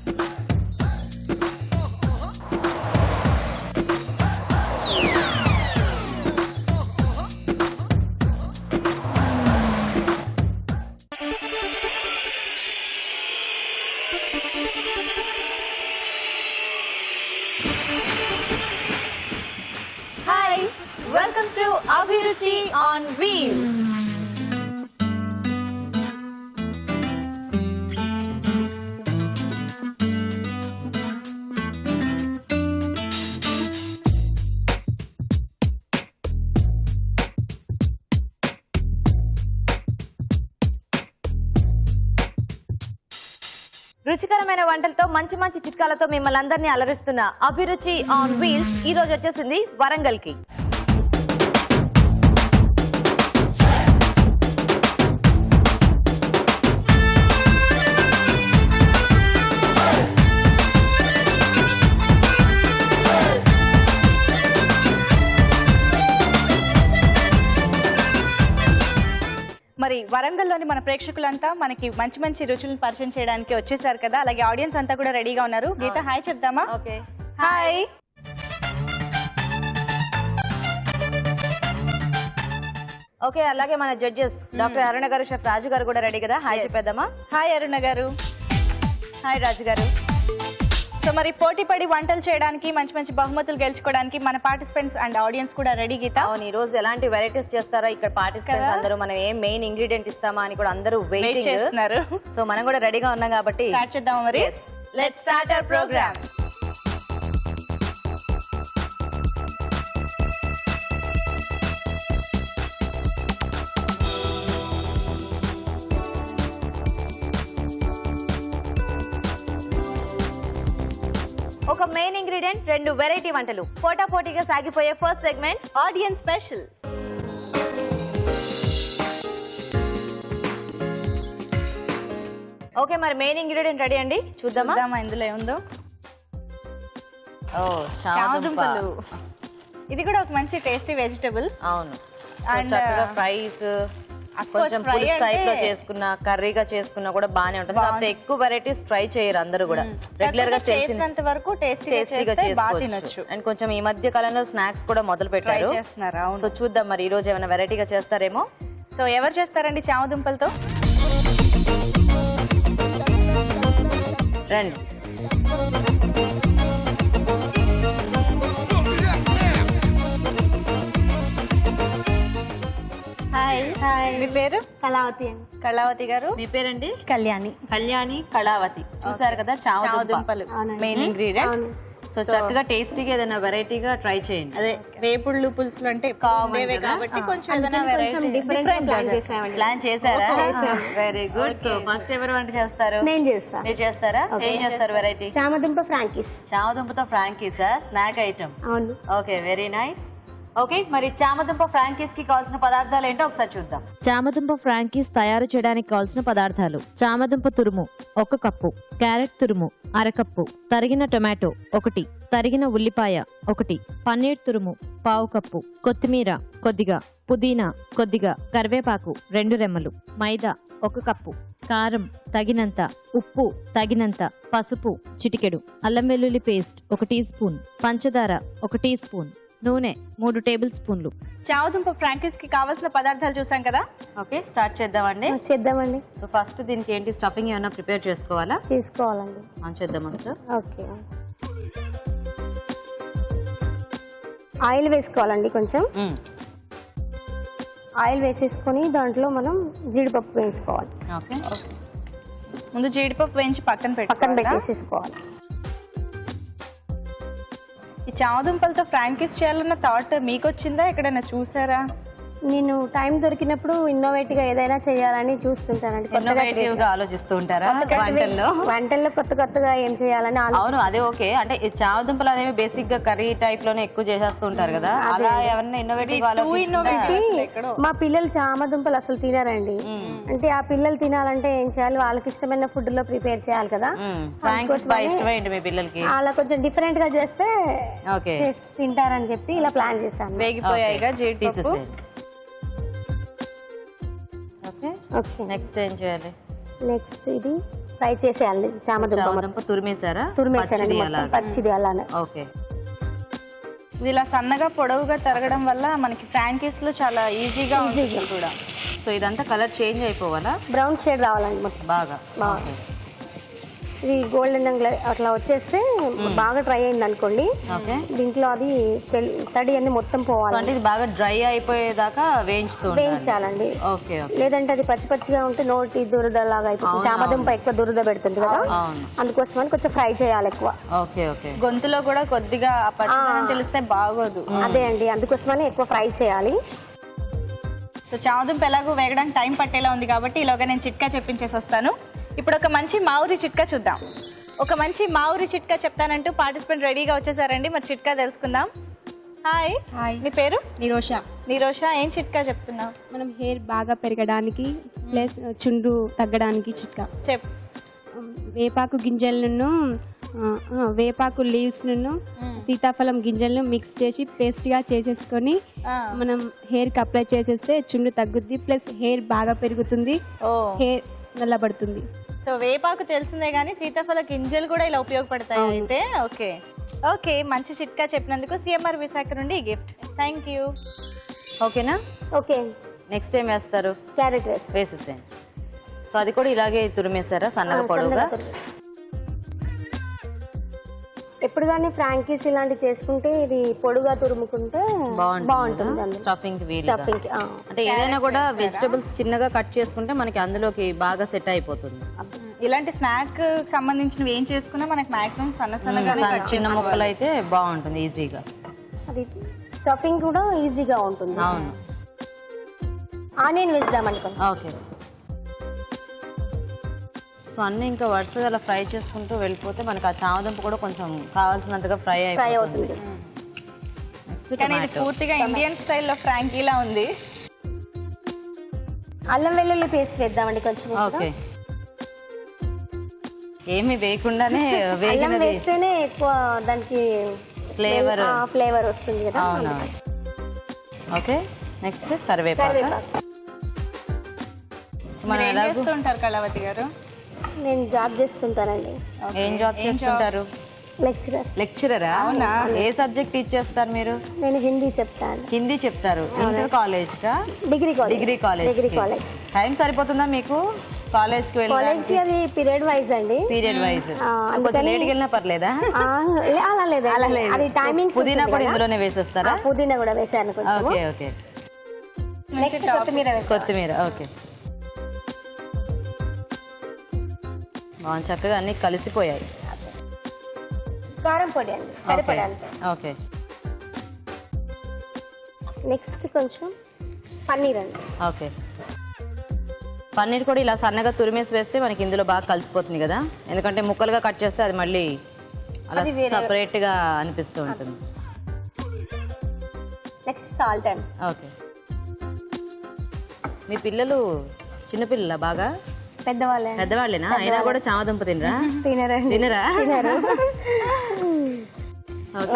Hi, welcome to Abhiruchi on Wheels. రుచికరమైన వంటలతో మంచి మంచి చిట్కాలతో మిమ్మల్ని అందరినీ అలరిస్తున్న అభిరుచి ఆన్ వీల్స్ ఈ రోజు వచ్చేసింది వరంగల్ కి. మరి వరంగల్లోని మన ప్రేక్షకులంతా మనకి మంచి మంచి రుచులను పరిచయం చేయడానికి వచ్చేసారు కదా, అలాగే ఆడియన్స్ అంతా కూడా రెడీగా ఉన్నారు. గీత హాయ్ చెప్దామా? Okay hi. ఓకే, అలాగే మన జడ్జెస్ డాక్టర్ అరుణ గారు, షెఫ్ రాజు గారు కూడా రెడీ కదా, హాయ్ చెప్పేద్దామా? హాయ్ అరుణ గారు. హాయ్ రాజు గారు. సో మరి పోటీ పడి వంటలు చేయడానికి మంచి మంచి బహుమతులు గెలుచుకోవడానికి మన పార్టిసిపెంట్స్ అండ్ ఆడియన్స్ కూడా రెడీ గీత. అవును, ఈ రోజు ఎలాంటి వెరైటీస్ చేస్తారో ఇక్కడ పార్టిసిపెంట్స్ అందరూ మనం ఏం మెయిన్ ఇంగ్రీడియంట్ ఇస్తామా అని కూడా అందరూ వెయిట్ చేస్తున్నారు. సో మనం కూడా రెడీగా ఉన్నాం కాబట్టి స్టార్ట్ చేద్దాం. మరి లెట్స్ స్టార్ట్ అవర్ ప్రోగ్రామ్. ఒక మెయిన్ ఇంగ్రీడియంట్, రెండు వెరైటీ వంటలు, పోటాపోటీగా సాగిపోయే first segment audience special. Okay, మరి మెయిన్ ఇంగ్రీడియంట్ రెడీ అండి, చూద్దామా ఇందులో ఏముందో. చామదుంపలు. ఇది కూడా ఒక మంచి టేస్టీ వెజిటబుల్. అవును, And, చక్కగా ఫ్రైస్ కొంచెం పులుసు టైప్ లో చేసుకున్నా, కర్రీగా చేసుకున్నా కూడా బానే ఉంటుంది. కాకపోతే ఎక్కువ వెరైటీస్ ట్రై చేయరు అందరూ కూడా, రెగ్యులర్ గా చేసినంత వరకు టేస్టీగా చేసుకోవచ్చు. అండ్ కొంచెం ఈ మధ్య కాలంలో స్నాక్స్ కూడా మొదలు పెట్టారు. సో చూద్దాం మరి ఈ రోజు ఏమైనా వెరైటీగా చేస్తారేమో. సో ఎవరు చేస్తారండి చామదుంపలతో? రండి. హాయ్. హాయ్, మీ పేరు? కళావతి. కళావతి గారు. మీ పేరండి? కళ్యాణి. కళ్యాణి, కళావతి. చూసారు కదా చామదుంపలు మెయిన్ ఇంగ్రీడియంట్. సో చక్కగా టేస్టీగా ఏదైనా వెరైటీగా ట్రై చేయండి. అదే వేపుళ్ళు పులుసులు అంటే కాబట్టి కొంచెం ఏదైనా ప్లాన్ చేశారా? Very good. సో ఫస్ట్ ఎవరు వంట చేస్తారు? నేను చేస్తా. మీరు చేస్తారా? ఏం చేస్తారు వెరైటీ? చామదుంప ఫ్రాంకీస్. చామదుంపతో ఫ్రాంకీసా? Snack item. అవును. Okay, very nice. ఓకే, మరి చామదుంప ఫ్రాంకీస్ కి కావాల్సిన పదార్థాలు ఏంటో ఒకసారి చూద్దాం. చామదుంప ఫ్రాంకీస్ తయారు చేయడానికి కావాల్సిన పదార్థాలు: చామదుంప తురుము 1 కప్పు, క్యారెట్ తురుము 1/2 కప్పు, తరిగిన టొమాటో 1, తరిగిన ఉల్లిపాయ 1, పన్నీర్ తురుము 1/2 కప్పు, కొత్తిమీర కొద్దిగా, పుదీనా కొద్దిగా, కరివేపాకు 2 రెమ్మలు, మైదా 1 కప్పు, కారం తగినంత, ఉప్పు తగినంత, పసుపు చిటికెడు, అల్లం వెల్లుల్లి పేస్ట్ 1 టీ స్పూన్, పంచదార 1 టీ స్పూన్, నూనె 3 టేబుల్ స్పూన్లు. చామదుంప ఫ్రాంకీస్ కి కావాల్సిన పదార్థాలు చూసాం కదా. ఓకే, స్టార్ట్ చేద్దామండి. చేద్దామండి. సో ఫస్ట్ దీనికి ఏంటి స్టఫింగ్ ఏమైనా ప్రిపేర్ చేసుకోవాలా? చేసుకోవాలండి. చేద్దాం సార్. ఓకే, ఆయిల్ వేసుకోవాలండి. కొంచెం ఆయిల్ వేసేసుకొని దాంట్లో మనం జీడిపప్పు వేయించుకోవాలి. ఓకే, ముందు జీడిపప్పు వేయించి పక్కన పెట్టేసేసుకోవాలి. ఈ చామదుంపలతో ఫ్రాంకీస్ చేయాలన్న థాట్ మీకు వచ్చిందా? ఎక్కడైనా చూసారా? నేను టైం దొరికినప్పుడు ఇన్నోవేటివ్ గా ఏదైనా చేయాలని చూస్తుంటానండి. ఆలోచిస్తూ ఉంటారా వంటల్లో కొత్త కొత్తగా ఏం చేయాలని? అవును, అదే ఓకే. అంటే చామదుంపలు అనేవి బేసిక్ గా కర్రీ టైప్ లోనే ఎక్కువ చేసేస్తూ ఉంటారు కదా, అలా ఎవరైనా ఇన్నోవేటివ్. మా పిల్లలు చామదుంపలు అసలు తినారండి. అంటే ఆ పిల్లలు తినాలంటే ఏం చేయాలి? వాళ్ళకి ఇష్టమైన ఫుడ్ లో ప్రిపేర్ చేయాలి కదా. ఇష్టమైంది మీ పిల్లలకి, అలా కొంచెం డిఫరెంట్ గా చేస్తే తింటారని చెప్పి ఇలా ప్లాన్ చేశాను. వేగిపోయాయిగా జీడిపప్పు. నెక్స్ట్ ఏం చేయాలి? నెక్స్ట్ ఇది ఫ్రై చేసేయాలి చామదుంప మొత్తం. చామదుంప తురిమేసారా? తురిమేసానండి పచ్చిది మొత్తం అలాగా. పచ్చిది అలానే. ఓకే. ఇది ఇలా సన్నగా పొడవుగా తరగడం వల్ల మనకి ఫ్రాంకీస్ లో చాలా ఈజీగా ఉంటుంది కూడా. సో ఇదంతా కలర్ చేంజ్ అయిపోవాలా? బ్రౌన్ షేడ్ రావాలండి మొత్తం బాగా. బాగా. ఇది గోల్డెన్ అట్లా వచ్చేస్తే బాగా డ్రై అయింది అనుకోండి, ఓకే. దీంట్లో అది తడి అన్ని మొత్తం పోవాలి. అంటే ఇది బాగా డ్రై అయిపోయేదాకా వేయించాలండి. ఓకే. లేదంటే అది పచ్చి పచ్చిగా ఉంటే నోటి దురద లాగా అయిపోతుంది. చామదుంప ఎక్కువ దురద పెడుతుంది కదా, అందుకోసమని కొంచెం ఫ్రై చేయాలి ఎక్కువ. Okay okay. గొంతులో కూడా కొద్దిగా పచ్చిదనం తెలిస్తే బాగోదు. అదే అండి, అందుకోసమని ఎక్కువ ఫ్రై చేయాలి. సో చామదుంప ఎలాగో వేగడానికి టైం పట్టేలా ఉంది కాబట్టి ఈలోగా నేను చిట్కా చెప్పించేసి వస్తాను. ఇప్పుడు ఒక మంచి మావురి చిట్కా చూద్దాం. ఒక మంచి మావురి చిట్కా చెప్తానంటూ పార్టిసిపెంట్ రెడీగా వచ్చేసారండి. మరి చిట్కా తెలుసుకుందాం. హాయ్. మీ పేరు? నిరోష. ఏం చిట్కా చెప్తున్నావు? మనం హెయిర్ బాగా పెరగడానికి ప్లస్ చుండ్రు తగ్గడానికి చిట్కా. చెప్. వేపాకు గింజలను వేపాకు లీవ్స్ ను సీతాఫలం గింజలను మిక్స్ చేసి పేస్ట్ గా చేసేసుకొని మనం హెయిర్ కి అప్లై చేసేస్తే చుండ్రు తగ్గుద్ది, ప్లస్ హెయిర్ బాగా పెరుగుతుంది, హెయిర్ నల్లబడుతుంది. సో వేపాకు తెలిసిందే కానీ సీతాఫల గింజలు కూడా ఇలా ఉపయోగపడతాయి అయితే. ఓకే ఓకే, మంచి చిట్కా చెప్పినందుకు సిఎంఆర్ విశాఖ నుండి గిఫ్ట్. Thank you. ఓకేనా? ఓకే. నెక్స్ట్ ఏం వేస్తారు? క్యారెట్ వేసేసేయండి. సో అది కూడా ఇలాగే తురిమేసారా సన్నగా పొడవుగా? ఎప్పుడు కానీ ఫ్రాంకీస్ ఇలాంటివి చేసుకుంటే ఇది పొడుగా తురుముకుంటే బాగుంటుంది. స్టఫింగ్ స్టఫింగ్ అంటే ఏదైనా కూడా వెజిటబుల్స్ చిన్నగా కట్ చేసుకుంటే మనకి అందులోకి బాగా సెట్ అయిపోతుంది. ఇలాంటి స్నాక్ సంబంధించినవి ఏం చేసుకున్నా మనకి మాక్సిమం సన్నగా చిన్న ముక్కలు అయితే బాగుంటుంది ఈజీగా. అది స్టఫింగ్ కూడా ఈజీగా ఉంటుంది. అవును. ఆనియన్ వేద్దాం అనుకోండి. ఓకే. సో అన్నీ ఇంకా వరుసగా అలా ఫ్రై చేసుకుంటూ వెళ్ళిపోతే మనకి ఆ చామదుంప కూడా కొంచెం కావాల్సినంతగా ఫ్రై అయిపోతుంది. కానీ ఇది పూర్తిగా ఇండియన్ స్టైల్లో ఫ్రాంకీలా ఉంది. అల్లం వెల్లుల్లి పేస్ట్ వేద్దామండి కొంచెం. ఓకే. ఏమి వేయకుండానే అల్లం వేస్తేనే ఎక్కువ దానికి ఫ్లేవర్ వస్తుంది కదా. అవునా? ఓకే. నెక్స్ట్ కరివేపాకు. ఏం చేస్తూ ఉంటారు కళావతి గారు? నేను జాబ్ చేస్తుంటానండి. ఏం జాబ్ చేస్తుంటారు? లెక్చరరా? అవునా? ఏ సబ్జెక్ట్ టీచ్ చేస్తారు మీరు? నేను హిందీ చెప్తాను. హిందీ చెప్తారు. ఇంటర్ కాలేజ్ కా? Degree college. టైం సరిపోతుందా మీకు కాలేజ్ కి? కాలేజ్ కి అది పీరియడ్ వైజ్ అండి. Period wise. కొంచెం లేట్ కి వెళ్ళినా పర్లేదా? అలా లేదు. అది టైమింగ్. పుదీనా కూడా ఇందులోనే వేసేస్తారా? పుదీనా కూడా వేసాను కొంచెం. Okay okay. నెక్స్ట్ కొత్తిమీర. ఓకే. చక్కగా అన్ని కలిసిపోయాయి. కారం పొడి అండి సరిపడా. ఓకే. నెక్స్ట్ కొంచెం పన్నీర్ అండి. ఓకే. పన్నీర్ కూడా ఇలా సన్నగా తురిమేసి వేస్తే మనకి ఇందులో బాగా కలిసిపోతుంది కదా, ఎందుకంటే ముక్కలుగా కట్ చేస్తే అది మళ్ళీ అలా సపరేట్ గా అనిపిస్తూ ఉంటుంది. నెక్స్ట్ సాల్ట్ అండి. ఓకే. మీ పిల్లలు చిన్నపిల్లలా? బాగా పెద్దవాళ్ళేనా? అయినా కూడా చామదుంప తినరా?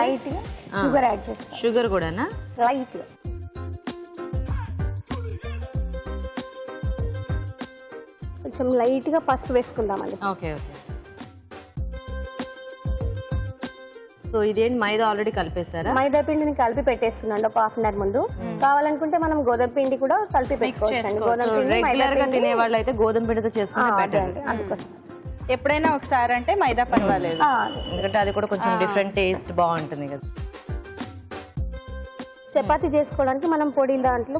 లైట్ గా షుగర్ యాడ్ చేస్తాం. షుగర్ కూడానా? లైట్ గా. కొంచెం లైట్ గా పసుపు వేసుకుందామండి. Okay okay. సో ఇదేంటి మైదా ఆల్రెడీ కలిపేసారా? మైదా పిండిని కలిపి పెట్టేసుకున్నాండి ఒక హాఫ్ అన్ అవర్ ముందు. కావాలనుకుంటే మనం గోధుమ పిండి కూడా కలిపి పెట్టుకోవచ్చు. గోధుమ పిండి రెగ్యులర్ గా తినే వాళ్ళు అయితే గోధుమ పిండితో చేసుకుంటే అందుకోసం ఎప్పుడైనా ఒకసారి అంటే మైదా పర్వాలేదు, ఎందుకంటే అది కూడా కొంచెం డిఫరెంట్ టేస్ట్ బాగుంటుంది కదా. చపాతీ చేసుకోవడానికి మనం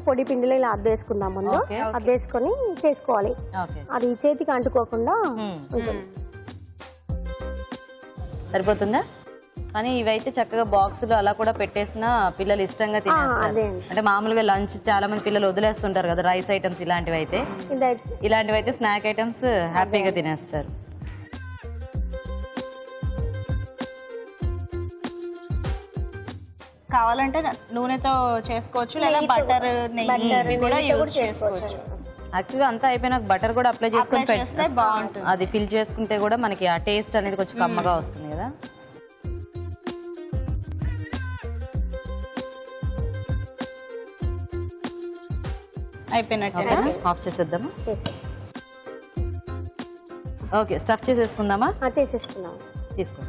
పొడి పిండిలో ఇలా అద్దేసుకుందాం ముందు. అద్దేసుకొని చేసుకోవాలి. అది చేతికి అంటుకోకుండా ఉంటుంది. సరిపోతుందా? కానీ ఇవైతే చక్కగా బాక్సులు అలా కూడా పెట్టేసిన పిల్లలు ఇష్టంగా తినేస్తారు. అంటే మామూలుగా లంచ్ చాలా మంది పిల్లలు వదిలేస్తుంటారు కదా రైస్ ఐటమ్స్, ఇలాంటివి అయితే స్నాక్ ఐటమ్స్ హ్యాపీగా తినేస్తారు. కావాలంటే నూనెతో చేసుకోవచ్చు, లేదా బటర్ నెయ్యి కూడా యూజ్ చేసుకోవచ్చు. యాక్చువల్గా అంతా అయిపోయినాక బటర్ కూడా అప్లై చేసుకొని పెడితే బాగుంటుంది. అది ఫిల్ చేసుకుంటే కూడా మనకి ఆ టేస్ట్ అనేది కొంచెం కమ్మగా వస్తుంది కదా. అయిపోయినట్టు ఆఫ్ చేసేద్దామా? ఓకే, స్టఫ్ చేసేసుకుందామా? చేసేసుకున్నాం. తీసుకో.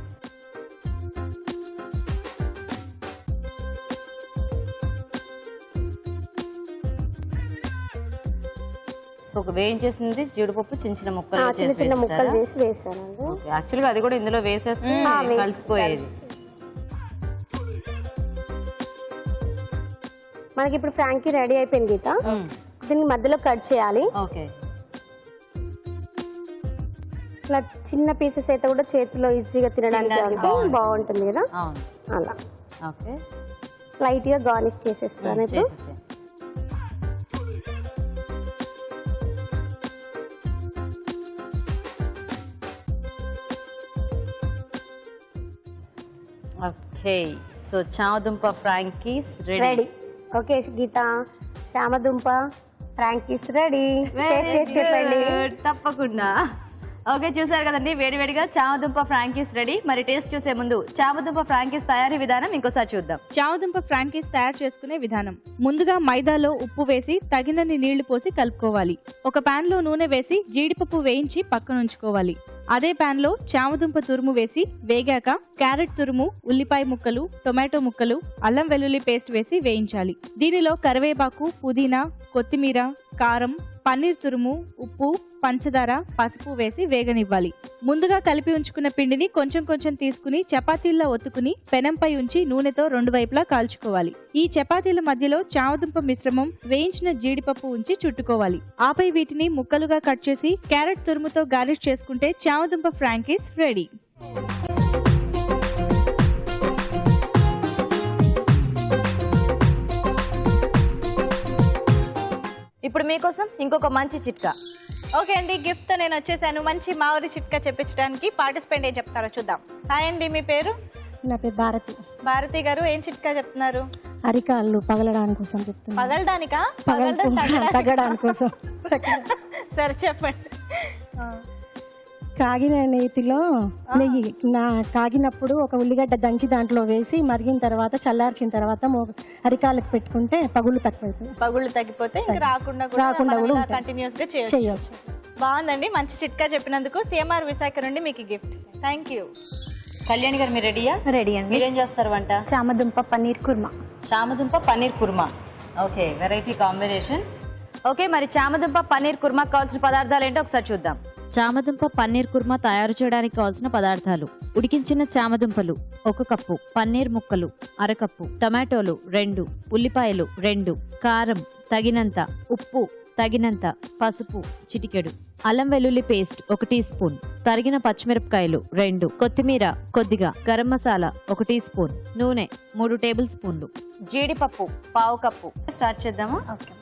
ఒక వేయించేసింది జీడిపప్పు చిన్న చిన్న ముక్కలు చిన్న చిన్న ముక్కలు చేసి వేసానండి. యాక్చువల్గా అది కూడా ఇందులో వేసేస్తే కలిసిపోయేది. మనకి ఇప్పుడు ఫ్రాంకీ రెడీ అయిపోయింది గీత. దీన్ని మధ్యలో కట్ చేయాలి. ఓకే, ఇట్లా చిన్న పీసెస్ అయితే కూడా చేతిలో ఈజీగా తినడానికి బాగుంటుంది కదా, అలా. ఓకే, లైట్ గా గార్నిష్ చేసేస్తాను ఇప్పుడు. ఓకే, సో చామదుంప ఫ్రాంకీస్ రెడీ. ఓకే గీత, చామదుంప ఫ్రాంకీస్ రెడీ. టేస్ట్ చేసి చెప్పండి. తప్పకుండా. ఓకే, చూసారు కదండి, వేడివేడిగా చామదుంప ఫ్రాంకీస్ రెడీ. మరి టేస్ట్ చూసే ముందు చామదుంప ఫ్రాంకీస్ తయారీ విధానం ఇంకోసారి చూద్దాం. చామదుంప ఫ్రాంకీస్ తయారు చేసుకునే విధానం. ముందుగా మైదాలో ఉప్పు వేసి తగినన్ని నీళ్లు పోసి కలుపుకోవాలి. ఒక పాన్ లో నూనె వేసి జీడిపప్పు వేయించి పక్కన ఉంచుకోవాలి. అదే పాన్ లో చామదుంప తురుము వేసి వేగాక క్యారెట్ తురుము, ఉల్లిపాయ ముక్కలు, టొమాటో ముక్కలు, అల్లం వెల్లుల్లి పేస్ట్ వేసి వేయించాలి. దీనిలో కరివేపాకు, పుదీనా, కొత్తిమీర, కారం, పన్నీర్ తురుము, ఉప్పు, పంచదార, పసుపు వేసి వేగనివ్వాలి. ముందుగా కలిపి ఉంచుకున్న పిండిని కొంచెం కొంచెం తీసుకుని చపాతీల్లో ఒత్తుకుని పెనంపై ఉంచి నూనెతో రెండు వైపులా కాల్చుకోవాలి. ఈ చపాతీల మధ్యలో చామదుంప మిశ్రమం, వేయించిన జీడిపప్పు ఉంచి చుట్టుకోవాలి. ఆపై వీటిని ముక్కలుగా కట్ చేసి క్యారెట్ తురుముతో గార్నిష్ చేసుకుంటే చామదుంప ఫ్రాంకీస్ రెడీ. ఇప్పుడు మీకోసం ఇంకొక మంచి చిట్కా. ఓకే అండి, గిఫ్ట్ తో నేను వచ్చేసాను. మంచి మామిడి చిట్కా చెప్పించడానికి. పార్టిసిపెంట్ ఏం చెప్తారో చూద్దాం. హాయ్ అండి, మీ పేరు? నా పేరు భారతి. భారతి గారు, ఏం చిట్కా చెప్తున్నారు? అరికాళ్ళు పగలడానికి కోసం చెప్తున్నా. పగలడానికా? తగ్గడానికి కోసం. సరే చెప్పండి. కాగిన నెయ్యిలో నెయ్యి కాగినప్పుడు ఒక ఉల్లిగడ్డ దంచి దాంట్లో వేసి మరిగిన తర్వాత చల్లార్చిన తర్వాత అరికాళ్ళకి పెట్టుకుంటే పగుళ్ళు తగ్గిపోతాయి. పగుళ్ళు తగ్గిపోతే ఇంకా రాకుండా కూడా కంటిన్యూస్ గా చేయొచ్చు. బాగుందండి, మంచి చిట్కా చెప్పినందుకు సిఎంఆర్ విశాఖ నుండి మీకు గిఫ్ట్. Thank you. కళ్యాణి గారు, మీరు రెడీయా? రెడీ అండి. మీరేం చేస్తారు వంట? చామదుంప పన్నీర్ కుర్మా. చామదుంప paneer kurma. Okay, variety combination. Okay, మరి చామదుంప పన్నీర్ కుర్మా కావాల్సిన పదార్థాలు ఏంటో ఒకసారి చూద్దాం. చామదుంప పన్నీర్ కుర్మా తయారు చేయడానికి కావాల్సిన పదార్థాలు: ఉడికించిన చామదుంపలు 1 కప్పు, పన్నీర్ ముక్కలు 1/2 కప్పు, టమాటోలు 2, ఉల్లిపాయలు 2, కారం తగినంత, ఉప్పు తగినంత, పసుపు చిటికెడు, అల్లం వెల్లుల్లి పేస్ట్ 1 టీ స్పూన్, తరిగిన పచ్చిమిరపకాయలు 2, కొత్తిమీర కొద్దిగా, గరం మసాలా 1 టీ స్పూన్, నూనె 3 టేబుల్ స్పూన్లు, జీడిపప్పు 1/2 కప్పు. స్టార్ట్ చేద్దామా? ఓకే,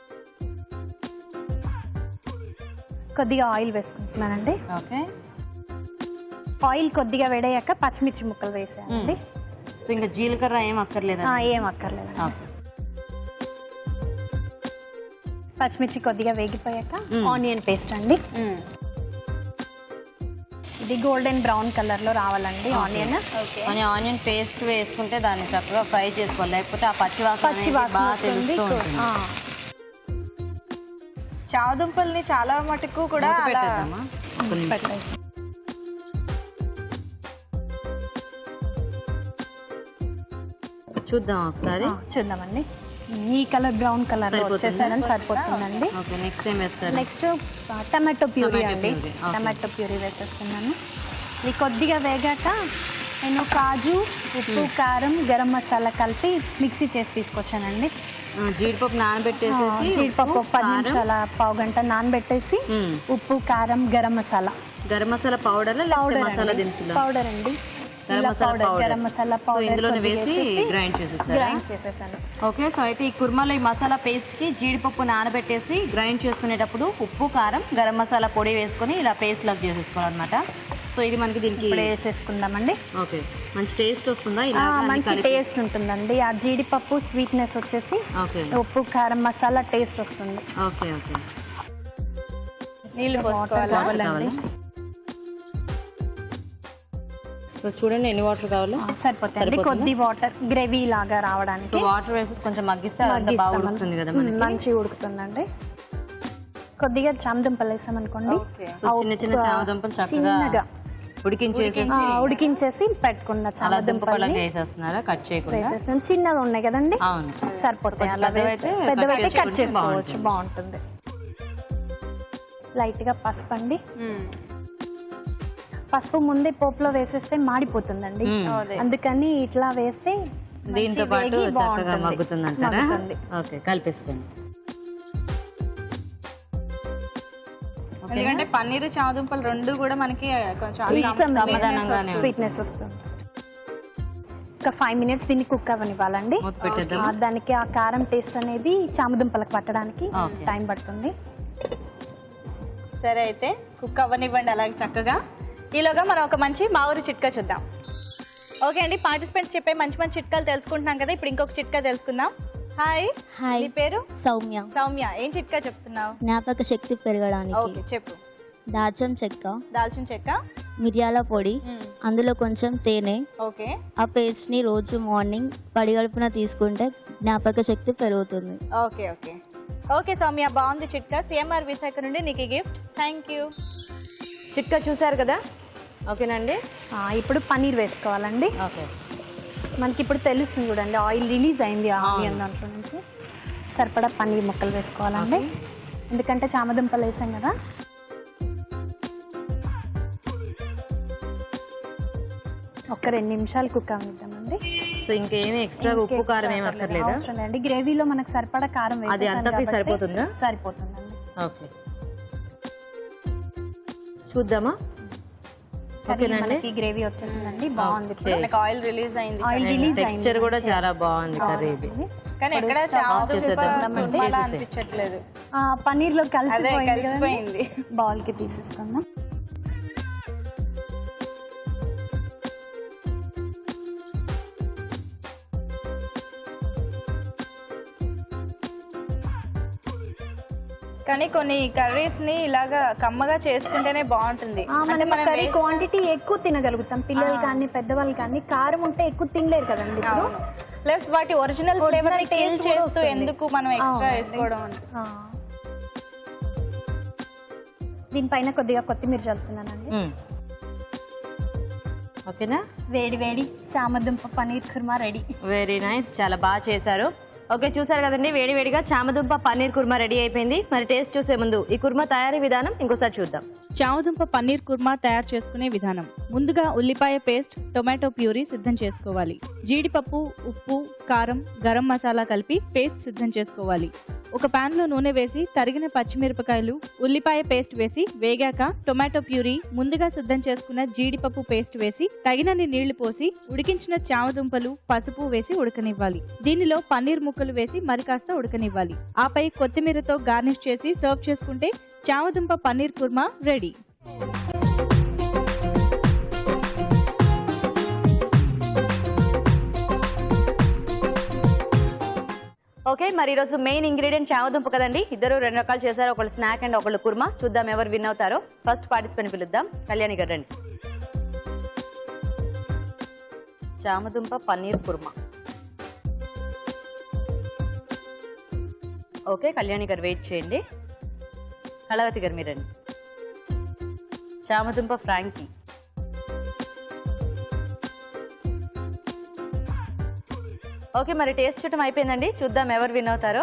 కొద్దిగా ఆయిల్ వేసుకుంటున్నానండి. ఓకే, ఆయిల్ కొద్దిగా వేడయ్యాక పచ్చిమిర్చి ముక్కలు వేసానండి. సో ఇంకా జీలకర్ర ఏం అక్కర్లేదు? ఏం అక్కర్లేదు. పచ్చిమిర్చి కొద్దిగా వేగిపోయాక ఆనియన్ పేస్ట్ అండి. ఇది గోల్డెన్ బ్రౌన్ కలర్ లో రావాలండి ఆనియన్. కానీ ఆనియన్ పేస్ట్ వేసుకుంటే దాన్ని చక్కగా ఫ్రై చేసుకోవాలి, లేకపోతే ఆ పచ్చి వాసన. చామదుంపల్ని చాలా మటుకు కూడా చూద్దాం ఒకసారి. చూద్దామండి. ఈ కలర్ బ్రౌన్ కలర్ వచ్చేసారని సరిపోతుందండి. నెక్స్ట్ ఏం వేస్తారు? నెక్స్ట్ టమాటో ప్యూరీ అండి. టమాటో ప్యూరీ వేసేస్తున్నాను. ఇది కొద్దిగా వేగాక నేను కాజు, ఉప్పు, కారం, గరం మసాలా కలిపి మిక్సీ చేసి తీసుకొచ్చానండి. జీడిపప్పు నానబెట్టేసి, జీడిపప్పు 10 నిమిషాల పావు గంట నానబెట్టేసి, ఉప్పు, కారం, గరం మసాలా పౌడర్, మసాలా దినుసులు పౌడర్ అండి. గరం మసాలా పౌడర్ వేసి గ్రైండ్ చేసేసాను. ఓకే, సో అయితే ఈ కుర్మాలో ఈ మసాలా పేస్ట్ కి జీడిపప్పు నానబెట్టేసి గ్రైండ్ చేసుకునేటప్పుడు ఉప్పు, కారం, గరం మసాలా పొడి వేసుకొని ఇలా పేస్ట్ లాగా చేసేసుకోవాలన్నమాట. సో ఇది మనకి దీనికి వేసేసుకుందామండి. ఓకే, మంచి టేస్ట్ వస్తుందా? మంచి టేస్ట్ ఉంటుందండి. ఆ జీడిపప్పు స్వీట్నెస్ వచ్చేసి ఉప్పు, కారం, మసాలా టేస్ట్ వస్తుంది. ఓకే ఓకే, నీళ్ళు పోసుకోవాలి. సో చూడండి ఎన్ని వాటర్ కావాలో సరిపోతుంది. కొద్ది వాటర్ గ్రేవీ లాగా రావడానికి వాటర్ వేసి కొంచెం మగ్గిస్తే బాగా ఉడుకుతుంది కదా, మంచిగా ఉడుకుతుందండి. కొద్దిగా చామదుంపలు వేసాం అనుకోండి, ఓకే. చిన్న చిన్న చామదుంపలు చక్కగా చిన్నగా ఉడికించేసి పెట్టుకున్న అలా దుంపలా చామదుంపలు వేసేస్తున్నారా కట్ చేయకుండా? వేసేస్తాం. చిన్నగా ఉన్నాయి కదండి, అవును. సరిపోతాయి. అలా పెద్దవైతే పెద్దవైతే cut కట్ చేసుకోవచ్చు, చేసుకోవచ్చు. బాగుంటుంది. లైట్ గా పసుపు అండి. పసుపు ముందే పోపులో వేసేస్తే మాడిపోతుందండి, అందుకని ఇట్లా వేస్తే దీంతో మంచి పాటు వేగి చక్కగా బాగుంటుంది. మగ్గుతుంది అంటారా? మగ్గుతుంది. ఓకే, కలిపేసుకోండి. ఎందుకంటే పన్నీరు చామదుంపలు రెండు కూడా మనకి కొంచెం సమాధానంగానే స్వీట్నెస్ వస్తుంది. ఒక 5 minutes దీన్ని కుక్ అవ్వనివ్వాలండి. మూత పెట్టేద్దాం. దానికి ఆ కారం టేస్ట్ అనేది చామదుంపలకు పట్టడానికి Okay. టైం పడుతుంది. సరే, అయితే కుక్ అవ్వనివ్వండి అలాగే చక్కగా. ఈలోగా మనం ఒక మంచి మా ఊరి చిట్కా చూద్దాం. ఓకే అండి, పార్టిసిపెంట్స్ చెప్పే మంచి మంచి చిట్కాలు తెలుసుకుంటున్నాం కదా, ఇప్పుడు ఇంకొక చిట్కా తెలుసుకుందాం. హాయ్, హాయ్, నీ పేరు? సౌమ్య. సౌమ్య, ఏం చిట్కా చెప్తున్నావు? జ్ఞాపక శక్తి పెరగడానికి ఓకే, చెప్పు. దాల్చిన చెక్క, దాల్చిన చెక్క, మిరియాల పొడి, అందులో కొంచెం తేనె, ఓకే. ఆ పేస్ట్ ని రోజు మార్నింగ్ పడిగడుపున తీసుకుంటే జ్ఞాపక శక్తి పెరుగుతుంది. ఓకే ఓకే ఓకే సౌమ్య, బాగుంది చిట్కా. సిఎంఆర్ విశాఖ నుండి నీకు గిఫ్ట్. Thank you. చిట్కా చూసారు కదా, ఓకేనండి. ఇప్పుడు పన్నీర్ వేసుకోవాలండి. ఓకే, మనకి ఇప్పుడు తెలుస్తుంది చూడండి, ఆయిల్ రిలీజ్ అయింది ఆనియన్ దాంట్లో నుంచి. సరిపడా పన్నీర్ ముక్కలు వేసుకోవాలండి, ఎందుకంటే చామదుంపలు వేసాం కదా. ఒక 2 నిమిషాలు కుక్ అవ్వనిద్దామండి. సో ఇంకేమి ఎక్స్ట్రా ఉప్పు కారం ఏమి అక్కర్లేదా? అవసరం అండి, గ్రేవీలో మనకు సరిపడా కారం అది వేసేసాం అంతకి కాబట్టి సరిపోతుందా? సరిపోతుందండి. ఓకే, చూద్దామా? కర్రీ ఓకేనండి. మనకి గ్రేవీ వచ్చేసిందండి, బాగుంది. ఇప్పుడు మనకి ఆయిల్ రిలీజ్ అయింది. ఆయిల్ రిలీజ్ టెక్స్చర్ కూడా చాలా బాగుంది కర్రీ ఇది. కానీ ఎక్కడ చేసేద్దాం. అలా అనిపించట్లేదు. పన్నీర్ లో అదే కలిసిపోయింది కలిసిపోయింది. బౌల్ కి తీసేసుకుందాం. కానీ కొన్ని కర్రీస్ ని ఇలాగా కమ్మగా చేసుకుంటేనే బాగుంటుంది. అంటే మనం కర్రీ క్వాంటిటీ ఎక్కువ తినగలుగుతాం, పిల్లలు కానీ పెద్దవాళ్ళు కానీ. కారం ఉంటే ఎక్కువ తినలేరు కదండి ఇప్పుడు. ప్లస్ వాటి ఒరిజినల్ ఫ్లేవర్ ని కిల్ taste చేస్తూ వస్తుంది. ఎందుకు మనం ఎక్స్ట్రా వేసుకోవడం అని. దీనిపైన కొద్దిగా కొత్తిమీర చల్లుతున్నానండి. ఓకేనా? వేడి వేడి చామదుంప paneer kurma ready. Very nice, చాలా బాగా చేశారు. ఓకే, చూసారు కదండి, వేడి వేడిగా చామదుంప పన్నీర్ కుర్మా రెడీ అయిపోయింది. మరి టేస్ట్ చూసే ముందు ఈ కుర్మా తయారీ విధానం ఇంకోసారి చూద్దాం. చామదుంప పన్నీర్ కుర్మా తయారు చేసుకునే విధానం. ముందుగా ఉల్లిపాయ పేస్ట్, టొమాటో ప్యూరీ సిద్ధం చేసుకోవాలి. జీడిపప్పు, ఉప్పు, కారం, గరం మసాలా కలిపి పేస్ట్ సిద్ధం చేసుకోవాలి. ఒక పాన్ లో నూనె వేసి తరిగిన పచ్చిమిరపకాయలు, ఉల్లిపాయ పేస్ట్ వేసి వేగాక టొమాటో ప్యూరీ, ముందుగా సిద్ధం చేసుకున్న జీడిపప్పు పేస్ట్ వేసి తగినన్ని నీళ్లు పోసి ఉడికించిన చామదుంపలు, పసుపు వేసి ఉడకనివ్వాలి. దీనిలో పన్నీర్ ముక్కలు వేసి మరి కాస్త ఉడకనివ్వాలి. ఆపై కొత్తిమీరతో గార్నిష్ చేసి సర్వ్ చేసుకుంటే చామదుంప పన్నీర్ కుర్మా రెడీ. ఓకే, మరి ఈరోజు మెయిన్ ఇంగ్రీడియంట్ చామదుంప కదండి. ఇద్దరు 2 రకాలు చేశారు, ఒకళ్ళు స్నాక్ అండ్ ఒకళ్ళు కుర్మా. చూద్దాం ఎవరు విన్ అవుతారో. ఫస్ట్ పార్టిసిపెంట్ పిలుద్దాం. కళ్యాణి గారు రండి. చామదుంప పన్నీర్ కుర్మా. ఓకే, కళ్యాణి గారు వెయిట్ చేయండి. కళావతి గారు మీరండి. చామదుంప ఫ్రాంకీ. ఓకే, మరి టేస్ట్ చూడటం అయిపోయిందండి. చూద్దాం ఎవరు విన్ అవుతారో.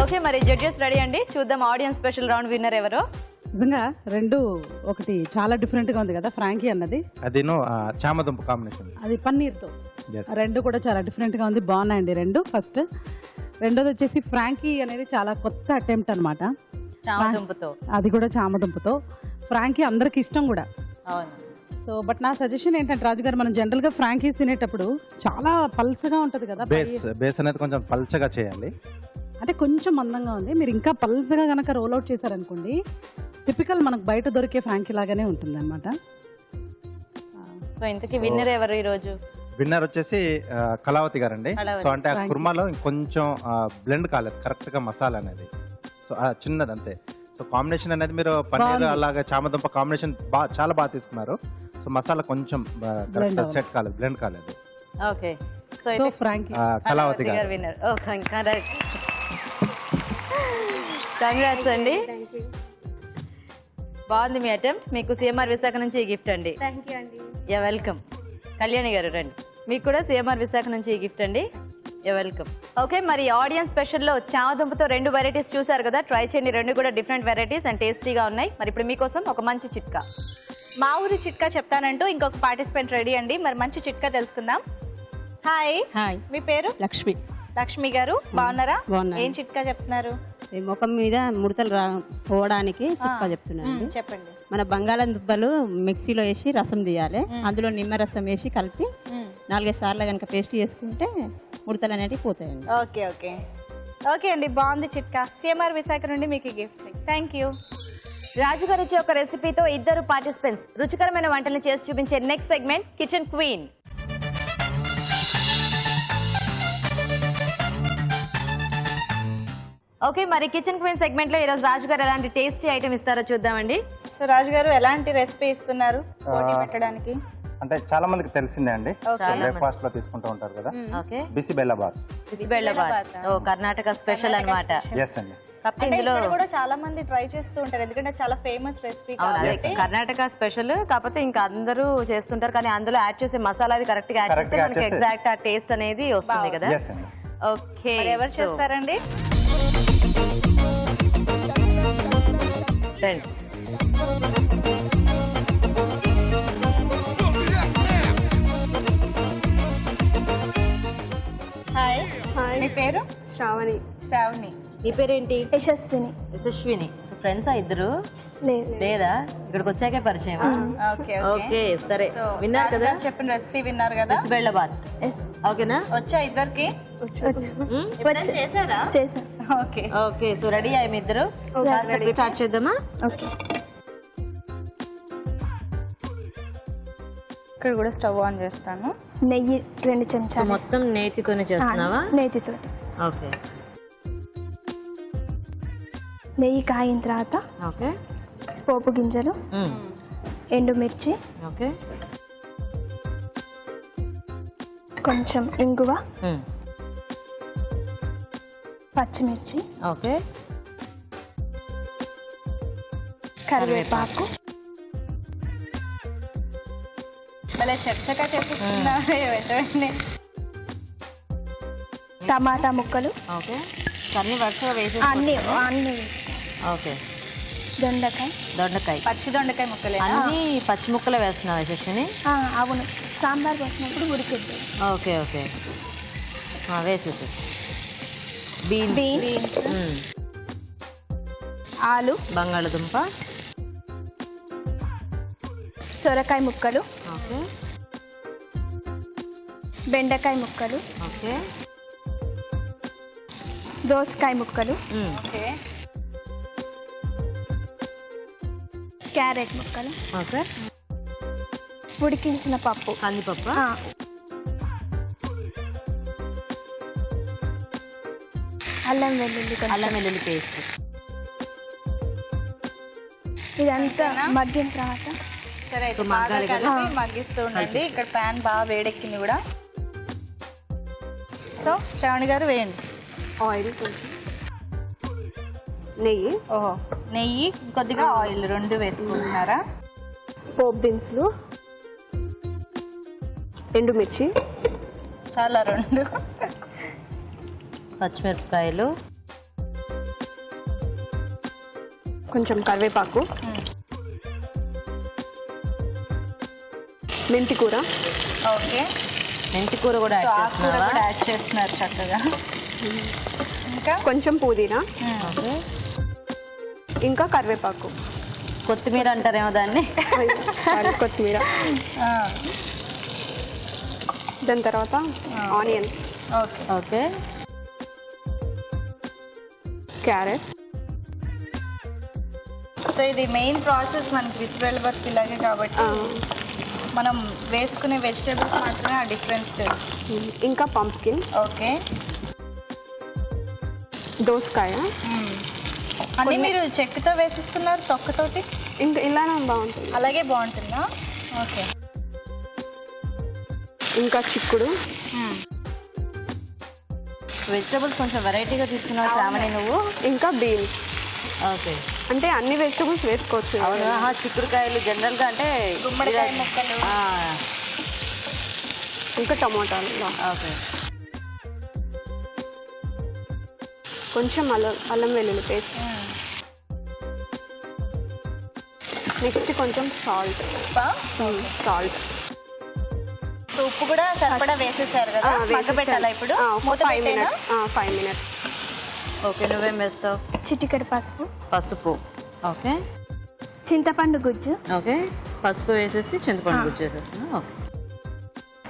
ఓకే, మరి జడ్జెస్ రెడీ అండి. చూద్దాం ఆడియన్స్ స్పెషల్ రౌండ్ విన్నర్ ఎవరో. నిజంగా రెండు ఒకటి చాలా డిఫరెంట్ గా ఉంది కదా ఫ్రాంకీ అన్నది, అది చామదుంప కాంబినేషన్, అది పన్నీర్తో. Yes. రెండు కూడా చాలా డిఫరెంట్ గా ఉంది, బాగున్నాయండి రెండు. ఫస్ట్ రెండోది వచ్చేసి ఫ్రాంకీ అనేది చాలా కొత్త అటెంప్ట్ అన్నమాట, చామదుంపతో. అది కూడా చామదుంపతో. ఫ్రాంకీ అందరికి ఇష్టం కూడా. అవును. సో బట్ నా సజెషన్ ఏంటంటే రాజు గారు, మనం జనరల్ గా ఫ్రాంకీస్ తినేటప్పుడు చాలా పల్చగా ఉంటది కదా, బేస్ అనేది కొంచెం పల్చగా చేయాలి. అంటే కొంచెం మందంగా ఉంది. మీరు ఇంకా పల్చగా గనక రోల్ అవుట్ చేశారనుకోండి, టిపికల్ మనకు బయట దొరికే ఫ్రాంకీ లాగానే ఉంటుంది అనమాట. సో ఇంతకీ విన్నర్ ఎవరు ఈ రోజు? విన్నర్ వచ్చేసి కళావతి గారండి. కళావతి. సో అంటే ఆ కుర్మాలో ఇంకొంచెం బ్లెండ్ కాలేదు కరెక్ట్ గా మసాలా అనేది. సో చిన్నది అంతే. సో కాంబినేషన్ అనేది మీరు పన్నీర్ అలాగా చామదుంప కాంబినేషన్ చాలా బాగా తీసుకున్నారు. సో మసాలా కొంచెం కరెక్ట్ సెట్ కాలేదు, బ్లెండ్ కాలేదు. ఓకే సో ఫ్రాంకీ కళావతి గారు విన్నర్. Oh correct. కంగ్రాట్స్ అండి, బాగుంది మీ అటెంప్ట్. మీకు సిఎంఆర్ విశాఖ నుంచి ఈ గిఫ్ట్ అండి. థ్యాంక్ యూ అండి. Yeah welcome. కళ్యాణి గారు రండి, మీకు కూడా సిఎంఆర్ విశాఖ నుంచి ఈ గిఫ్ట్ అండి. Yeah welcome. ఓకే, మరి ఆడియన్స్ స్పెషల్లో చామదుంపతో 2 వెరైటీస్ చూసారు కదా, ట్రై చేయండి. 2 కూడా డిఫరెంట్ వెరైటీస్ అండ్ టేస్టీగా ఉన్నాయి. మరి ఇప్పుడు మీకోసం ఒక మంచి చిట్కా, మా ఊరి చిట్కా చెప్తానంటూ ఇంకొక పార్టిసిపెంట్ రెడీ అండి. మరి మంచి చిట్కా తెలుసుకుందాం. హాయ్. హాయ్, మీ పేరు? లక్ష్మి. లక్ష్మి గారు బాగున్నారా? బాగున్నాను. ఏం చిట్కా చెప్తున్నారు? ఈ ముఖం మీద ముడతలు పోవడానికి చిట్కా చెప్తున్నాను. చెప్పండి. మన బంగాళాదుంపలు మిక్సీలో వేసి రసం తీయాలి, అందులో నిమ్మరసం వేసి కలిపి 4-5 సార్లు కనుక పేస్ట్ చేసుకుంటే ముడతలు అనేటివి పోతాయండి. ఓకే ఓకే ఓకే అండి, బాగుంది చిట్కా. సిఎంఆర్ విశాఖ నుండి మీకు గిఫ్ట్. Thank you. రాజుగారి ఇచ్చే ఒక రెసిపీతో 2 పార్టిసిపెంట్స్ రుచికరమైన వంటలు చేసి చూపించే next segment kitchen queen. Okay, మరి కిచెన్ క్వీన్ సెగ్మెంట్ లో ఈరోజు రాజు గారు ఎలాంటి టేస్టీ ఐటమ్ ఇస్తారో చూద్దామండి. సో రాజు గారు ఎలాంటి రెసిపీ ఇస్తున్నారు పోటీ పెట్టడానికి? అంటే చాలా మందికి తెలిసిందే అండి, బ్రేక్ఫాస్ట్ లో తీసుకుంటూ ఉంటారు కదా. ఓకే, బిసిబెల్లబాత్. బిసిబెల్లబాత్ ఓ కర్ణాటక స్పెషల్ అన్నమాట. ఎస్ అండి. ఇందులో కూడా చాలా మంది ట్రై చేస్తూ ఉంటారు, ఎందుకంటే చాలా ఫేమస్ రెసిపీ కాబట్టి. కర్ణాటక స్పెషల్ కాకపోతే ఇంకా అందరూ చేస్తుంటారు, కానీ అందులో యాడ్ చేసే మసాలా అది కరెక్ట్ గా యాడ్ చేస్తే మనకి ఎగ్జాక్ట్ ఆ టేస్ట్ అనేది వస్తుంది కదా. ఎస్ అండి. ఓకే, ఎవరు చేస్తారండి? హాయ్. మీ పేరు? శ్రావణి. శ్రావణి. మీ పేరేంటి? యశస్విని. యశస్విని. సో ఫ్రెండ్సా ఇద్దరు? లేదు. లేదా, ఇక్కడికి వచ్చాకే పరిచయం. ఓకే సరే, విన్నారు కదా, చెప్పిన రెసిపీ విన్నారు కదా, బిసిబెల్లబాత్. ఓకేనా? వచ్చా ఇద్దరికి? చేశారా? చేసా. ఓకే ఓకే, సో రెడీ అయ్యి మీ ఇద్దరు స్టార్ట్ చేద్దామా? ఓకే. ఇక్కడ కూడా స్టవ్ ఆన్ చేస్తాను. నెయ్యి 2 చెంచాలు. మొత్తం నేతితోనే చేస్తున్నావా? నేతితో. ఓకే. నెయ్యి కాయిన తర్వాత ఓకే, పోపు గింజలు, ఎండుమిర్చి, ఓకే, కొంచెం ఇంగువ, పచ్చిమిర్చి, ఓకే, కరివేపాకు. భలే చక్కగా చెప్పిస్తున్నాను. టమాటా ముక్కలు. ఓకే, అన్ని వరుసగా వేసి అన్ని వేసుకో. ఓకే. దొండకాయ. పచ్చి దొండకాయ ముక్కలే, అన్ని పచ్చి ముక్కలే వేస్తున్నావా యశస్విని? అవును, సాంబార్ పోసినప్పుడు ఉడికిద్ది. ఓకే ఓకే, వేసేసి. బీన్స్, ఆలు, బంగాళదుంప, సొరకాయ ముక్కలు, ఓకే, బెండకాయ ముక్కలు, ఓకే, దోసకాయ ముక్కలు, ఓకే, క్యారెట్ ముక్కలు, ఓకే, ఉడికించిన పప్పు, కందిపప్పు, అల్లం వెల్లుల్లి కొంచెం. అల్లం వెల్లుల్లి పేస్ట్. ఇదంతా మగ్గిన తర్వాత సరే, మగ్గాలి కదా, మగ్గిస్తూ ఉండండి. ఇక్కడ ప్యాన్ బాగా వేడెక్కింది కూడా. సో శ్రావణి గారు వేయండి. ఆయిల్ కొంచెం, నెయ్యి, ఓహో, నెయ్యి కొద్దిగా ఆయిల్ 2 వేసుకుంటున్నారా? పోపు దినుసులు, ఎండుమిర్చి, చాలా 2, పచ్చిమిరపకాయలు, కొంచెం కరివేపాకు, మెంతి కూర. ఓకే, మెంతి కూర కూడా యాడ్ చేస్తున్నారు చక్కగా. ఇంకా కొంచెం పుదీనా, ఓకే, ఇంకా కరివేపాకు, కొత్తిమీర అంటారేమో దాన్ని. కొత్తిమీర. దాని తర్వాత onion, okay okay, carrot. So ఇది మెయిన్ ప్రాసెస్ మనకి బిసిబెల్లబాత్ ఇలాగే కాబట్టి మనం వేసుకునే వెజిటేబుల్స్ మాత్రమే ఆ డిఫరెన్స్ తెలుసు. ఇంకా పంప్కిన్, ఓకే, దోసకాయ. అన్నీ మీరు చెక్కతో వేసిస్తున్నారు, తొక్కతోటి? ఇంకా ఇలానే బాగుంటుంది. అలాగే బాగుంటుందా? ఓకే. ఇంకా చిక్కుడు, వెజిటబుల్స్ కొంచెం వెరైటీగా తీసుకున్నావు శ్రావణి నువ్వు. ఇంకా బీన్స్. ఓకే. అంటే అన్ని వెజిటబుల్స్ వేసుకోవచ్చు. అవును. చిక్కుడుకాయలు జనరల్గా అంటే గుమ్మడికాయ ముక్కలు. ఇంకా టమాటాలు. ఓకే. కొంచెం అల్లం వెల్లుల్లి పేస్ట్. నెక్స్ట్ కొంచెం సాల్ట్. సాల్ట్. సో ఉప్పు కూడా సరిపడా వేసేసారు కదా, మగ్గబెట్టాలా ఇప్పుడు? మూత 5 పెట్టేనా? minutes. 5 minutes. ఓకే. నువ్వేం వేస్తావు? చిటికెడు పసుపు, పసుపు. ఓకే. చింతపండు గుజ్జు, ఓకే. పసుపు వేసేసి చింతపండు గుజ్జు వేసేస్తున్నా. ఓకే.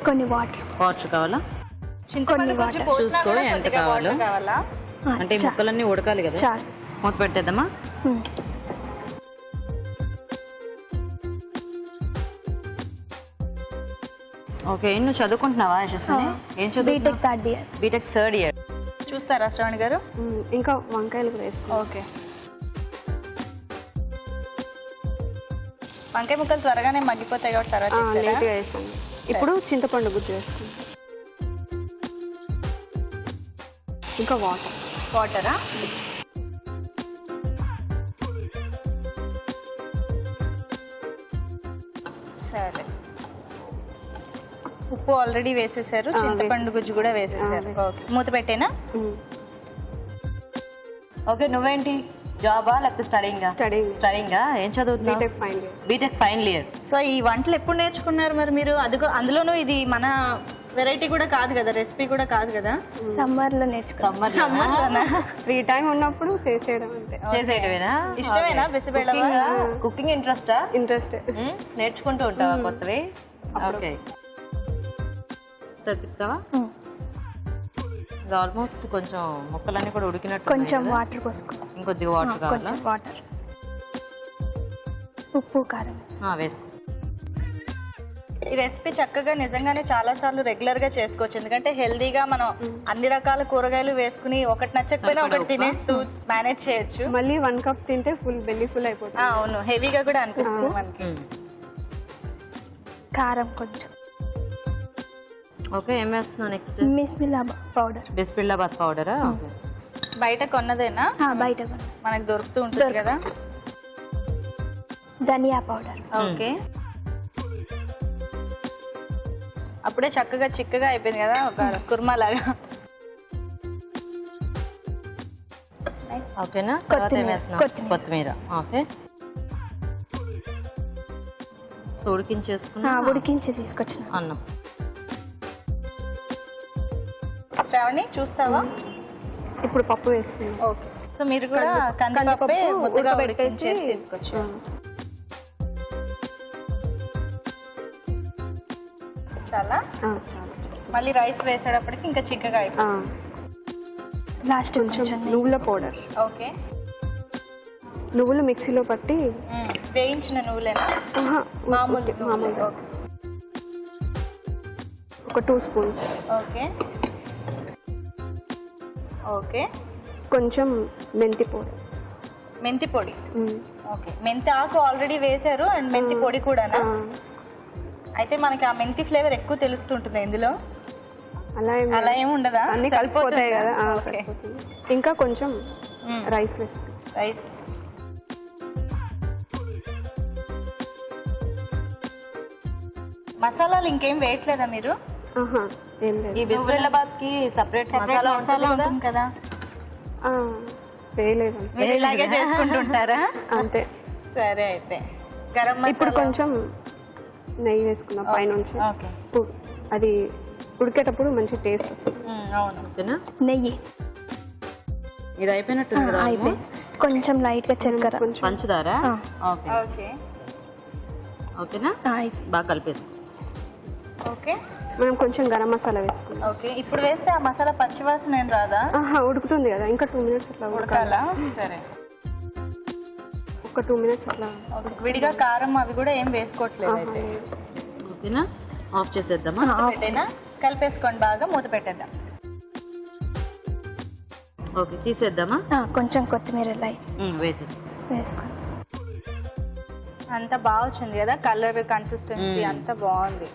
కొన్ని వాటర్. వాటర్ కావాలా? చింతపండు గుజ్జు పోసినా చూసుకో కూడా ఎంత కొద్దిగా కావాలో. వాటర్ కావాలా? అంటే ఈ ముక్కలన్నీ ఉడకాలి కదా. చాలు. మూత పెట్టేద్దామా? ఓకే. నువ్వు చదువుకుంటున్నావా యశస్విని? ఏం చదువుతున్నావు? B Tech 3rd year. B Tech 3rd year. చూస్తారా శ్రావణి గారు? ఇంకా వంకాయలు కూడా వేసుకో. ఓకే. వంకాయ ముక్కలు త్వరగానే మగ్గిపోతాయి కాబట్టి తర్వాత వేస్తారా? లేట్గా వేసాను. ఇప్పుడు చింతపండు గుజ్జు వేసుకుంటాం. ఇంకా వాటర్. వాటరా? సరే. ఉప్పు ఆల్రెడీ వేసేసారు, చింతపండు గుజ్జు కూడా వేసేసారు. ఓకే. మూత పెట్టేనా? ఓకే. నువ్వేంటి జాబా లేకపోతే స్టడీంగా? స్టడీంగా. ఏం చదువుతున్నావు? B Tech 5 year. B Tech final year. So ఈ వంటలు ఎప్పుడు నేర్చుకున్నారు మరి మీరు? అందులోనూ ఇది మన వెరైటీ కూడా కాదు కదా, రెసిపీ కూడా కాదు కదా. సమ్మర్లో నేర్చుకున్నాం. ఫ్రీ టైం ఉన్నప్పుడు చేసేయడం అంతే. చేసేయటమేనా? ఇష్టమేనా బిసిబెళ్ళ? కుకింగ్ ఇంట్రెస్టా? ఇంట్రెస్ట్. నేర్చుకుంటూ ఉంటావా కొత్తవి? ఓకే. సరిపిస్తావా? ఆల్మోస్ట్ కొంచెం ముక్కలన్నీ కూడా ఉడికినట్టు. కొంచెం వాటర్ పోసుకో. ఇంకొద్దిగా వాటర్ కావాలా? కొంచెం వాటర్. ఉప్పు కారం వేసుకో. ఈ రెసిపీ చక్కగా నిజంగానే చాలా సార్లు రెగ్యులర్ గా చేసుకోవచ్చు, ఎందుకంటే హెల్దీగా మనం అన్ని రకాల కూరగాయలు వేసుకుని ఒకటి నచ్చకపోయినా ఒకటి తినేస్తూ మేనేజ్ చేయొచ్చు. మళ్ళీ 1 cup తింటే ఫుల్ బెల్లీ ఫుల్ అయిపోతుంది. అవును, హెవీగా కూడా అనిపిస్తుంది మనకి. కారం కొంచెం. ఓకే. ఏం వేస్తున్నావు నెక్స్ట్? బిస్మిల్లాబాద్ పౌడర్. బిస్మిల్లాబాద్ పౌడరా? ఓకే. బయట కొన్నదేనా? బయట మనకు దొరుకుతూ ఉంటుంది కదా. ధనియా పౌడర్. ఓకే. అప్పుడే చక్కగా చిక్కగా అయిపోయింది కదా, ఒక కుర్మా లాగా. ఓకేనా? తర్వాత ఏం వేస్తున్నావు? కొత్తిమీర. ఓకే. సో ఉడికించేసుకున్నా? ఉడికించి తీసుకొచ్చిన అన్నం. శ్రావణి చూస్తావా? ఇప్పుడు పప్పు వేసుకుందాం. ఓకే. సో మీరు కూడా కందిపప్పు ముద్దగా ఉడికించేసి తీసుకొచ్చు. చాలా మళ్ళీ రైస్ వేసేటప్పటికి ఇంకా చిక్కగా అయిపోతుంది. లాస్ట్ కొంచెం నువ్వుల పౌడర్. ఓకే. నువ్వులు మిక్సీలో పట్టి వేయించిన నువ్వులేనా? మామూలు. ఒక 2 spoons. ఓకే. ఓకే. కొంచెం మెంతి పొడి. మెంతి పొడి. ఓకే. మెంతి ఆకు ఆల్రెడీ వేశారు అండ్ మెంతి పొడి కూడానా? అయితే మనకి ఆ మెంతి ఫ్లేవర్ ఎక్కువ తెలుస్తుంటుంది ఇందులో. అలా ఏమి ఉండదా? అన్ని కలిసిపోతాయి కదా. ఇంకా కొంచెం రైస్ వేస్తాం. రైస్. మసాలాలు ఇంకేం వేయట్లేదా మీరు? ఏం లేదు. ఈ బిస్మిల్లాబాద్ కి సెపరేట్ మసాలా ఉంటుంది కదా. వేయలేదు. మీరు ఇలాగే చేసుకుంటుంటారా? అంతే. సరే. అయితే గరం మసాలా. ఇప్పుడు కొంచెం నెయ్యి వేసుకున్నాం పైనుంచి. ఓకే. అది ఉడికేటప్పుడు మంచి టేస్ట్ వస్తుంది. అవును. ఓకేనా? నెయ్యి. ఇది అయిపోయినట్టుంది కదా? కొంచెం లైట్ గా చక్కెర. పంచదార. ఓకే. ఓకే. ఓకేనా? బాగా కలిపేస్తాం. ఓకే. మనం కొంచెం గరం మసాలా వేసుకుందాం. ఓకే. ఇప్పుడు వేస్తే ఆ మసాలా పచ్చివాసన ఏం రాదా? ఉడుకుతుంది కదా, ఇంకా 2 minutes అట్లా ఉడకాలా? సరే. ఒక 2 minutes అట్లా. విడిగా కారం అవి కూడా ఏం వేసుకోవట్లేదు అయితే. ఓకేనా? ఆఫ్ చేసేద్దామా? పెట్టేనా? కలిపేసుకోండి బాగా, మూత పెట్టేద్దాం. ఓకే. తీసేద్దామా? కొంచెం కొత్తిమీర లైట్ వేసేస్తాం. వేసుకోండి. అంత బాగా వచ్చింది కదా, కలర్ కన్సిస్టెన్సీ అంతా బాగుంది.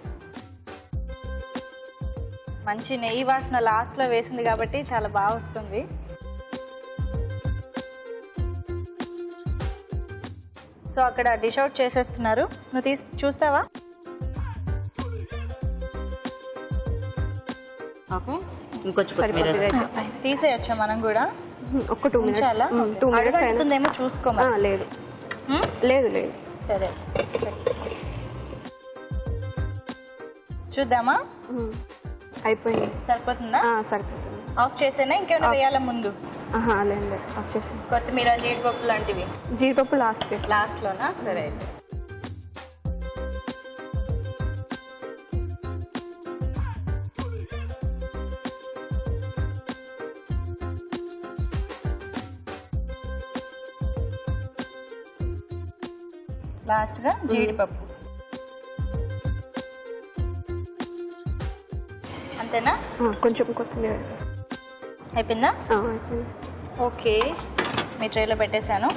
మంచి నెయ్యి వాసన లాస్ట్ లో వేసింది కాబట్టి చాలా బాగా వస్తుంది. సో అక్కడ డిష్ అవుట్ చేసేస్తున్నారు, నువ్వు చూస్తావా? ఓకే, ఇంకొంచెం కొత్తిమీర తీసేయచ్చా మనం కూడా? ఒక 2 minutes. చాలా 2 minutes అడుగుతుందేమో చూసుకోమా? లేదు లేదు లేదు. సరే చూద్దామా? అయిపోయింది. సరిపోతుందా? సరిపోతుంది. ఆఫ్ చేసేనా ఇంకేమైనా వేయాలా ముందు? లేదు లేదు, వచ్చేసి కొత్తిమీర, జీడిపప్పు లాంటివి జీడిపప్పు లాస్ట్ లోనా? సరే అయితే. లాస్ట్ గా జీడిపప్పు అంతేనా? కొంచెం కొత్తిమీర అయిపోయిందా? అయిపోయింది. ఓకే, మీ ట్రేలో పెట్టేశాను.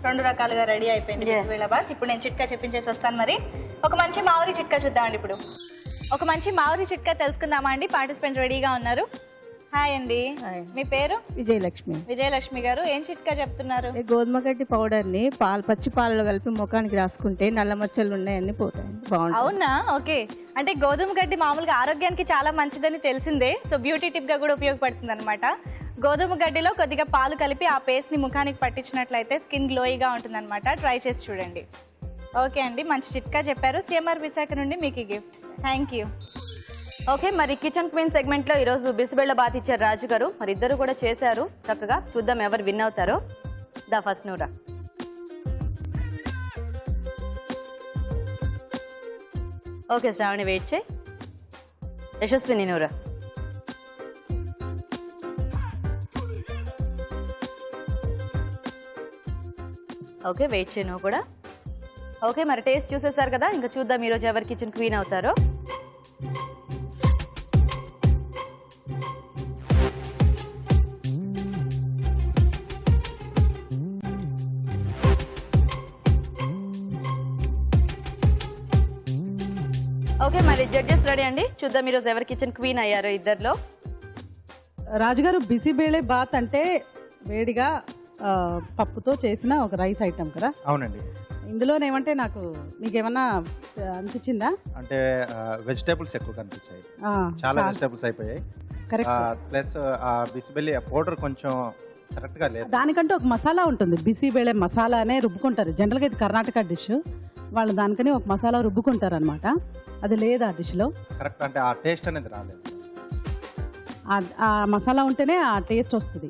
2 రకాలుగా రెడీ అయిపోయింది బిసిబేళబాత్. ఇప్పుడు నేను చిట్కా చెప్పించేసి వస్తాను. మరి ఒక మంచి మామిడి చిట్కా చూద్దామండి. ఇప్పుడు ఒక మంచి మామిడి చిట్కా తెలుసుకుందామా అండి? పార్టిసిపెంట్ రెడీగా ఉన్నారు. హాయ్ అండి, మీ పేరు? విజయలక్ష్మి. విజయలక్ష్మి గారు, ఏం చిట్కా చెప్తున్నారు? గోధుమ గడ్డి పౌడర్ని పచ్చి పాలలో కలిపి ముఖానికి రాసుకుంటే నల్ల మచ్చలు ఉన్నాయని పోతాయి. బాగుంటుంది. అవునా? ఓకే, అంటే గోధుమ గడ్డి మామూలుగా ఆరోగ్యానికి చాలా మంచిదని తెలిసిందే. సో బ్యూటీ టిప్ గా కూడా ఉపయోగపడుతుంది అనమాట. గోధుమ గడ్డిలో కొద్దిగా పాలు కలిపి ఆ పేస్ట్ ని ముఖానికి పట్టించినట్లయితే స్కిన్ గ్లోయిగా ఉంటుంది అనమాట. ట్రై చేసి చూడండి. ఓకే అండి, మంచి చిట్కా చెప్పారు. సిఎంఆర్ విశాఖ నుండి మీకు గిఫ్ట్. Thank you. ఓకే, మరి కిచెన్ క్వీన్ సెగ్మెంట్ లో ఈరోజు బిసిబెళ్ళబాత్ ఇచ్చారు రాజు గారు. మరి ఇద్దరు కూడా చేశారు చక్కగా. చూద్దాం ఎవరు విన్ అవుతారో. దా ఫస్ట్ నూరా. ఓకే శ్రావణి, వెయిట్ చేయి. యశస్విని నూరా. ఓకే, వెయిట్ చేయి నువ్వు కూడా. ఓకే, మరి టేస్ట్ చూసేసారు కదా, ఇంకా చూద్దాం ఈరోజు ఎవరు కిచెన్ క్వీన్ అవుతారో. ఓకే, మరి జడ్జెస్ రెడీ అండి. చూద్దాం ఈరోజు ఎవరు కిచెన్ క్వీన్ అయ్యారో ఇద్దరిలో. రాజుగారు, బిసిబేళే బాత్ అంటే వేడిగా పప్పుతో చేసిన ఒక రైస్ ఐటమ్ కదా? అవునండి. ఇందులోనేమంటే నాకు మీకేమన్నా అనిపించిందా? అంటే వెజిటేబుల్స్ ఎక్కువ కనిపించాయి, ఆ, చాలా వెజిటేబుల్స్ అయిపోయాయి. కరెక్ట్. ప్లస్ బిసిబెల్లి పౌడర్ కొంచెం కరెక్ట్ గా లేదు. దానికంటే ఒక మసాలా ఉంటుంది, బిసిబేళే మసాలా అనే రుబ్బుకుంటారు. జనరల్గా ఇది కర్ణాటక డిష్, వాళ్ళు దానికని ఒక మసాలా రుబ్బుకుంటారు అనమాట. అది లేదు ఆ డిష్లో. కరెక్ట్, అంటే ఆ టేస్ట్ అనేది రాలేదు. ఆ మసాలా ఉంటేనే ఆ టేస్ట్ వస్తుంది.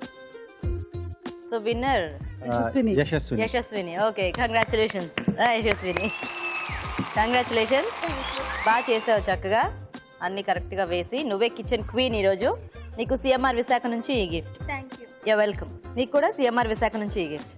సో విన్నర్ యశస్విని. యశస్విని. ఓకే, కంగ్రాచులేషన్స్ యశస్విని, కంగ్రాచులేషన్స్. బాగా చేసావు చక్కగా, అన్ని కరెక్ట్ గా వేసి. నువ్వే కిచెన్ క్వీన్ ఈరోజు. నీకు సిఎంఆర్ విశాఖ నుంచి ఈ gift. Thank you. You welcome. నీకు కూడా సిఎంఆర్ విశాఖ నుంచి ఈ గిఫ్ట్.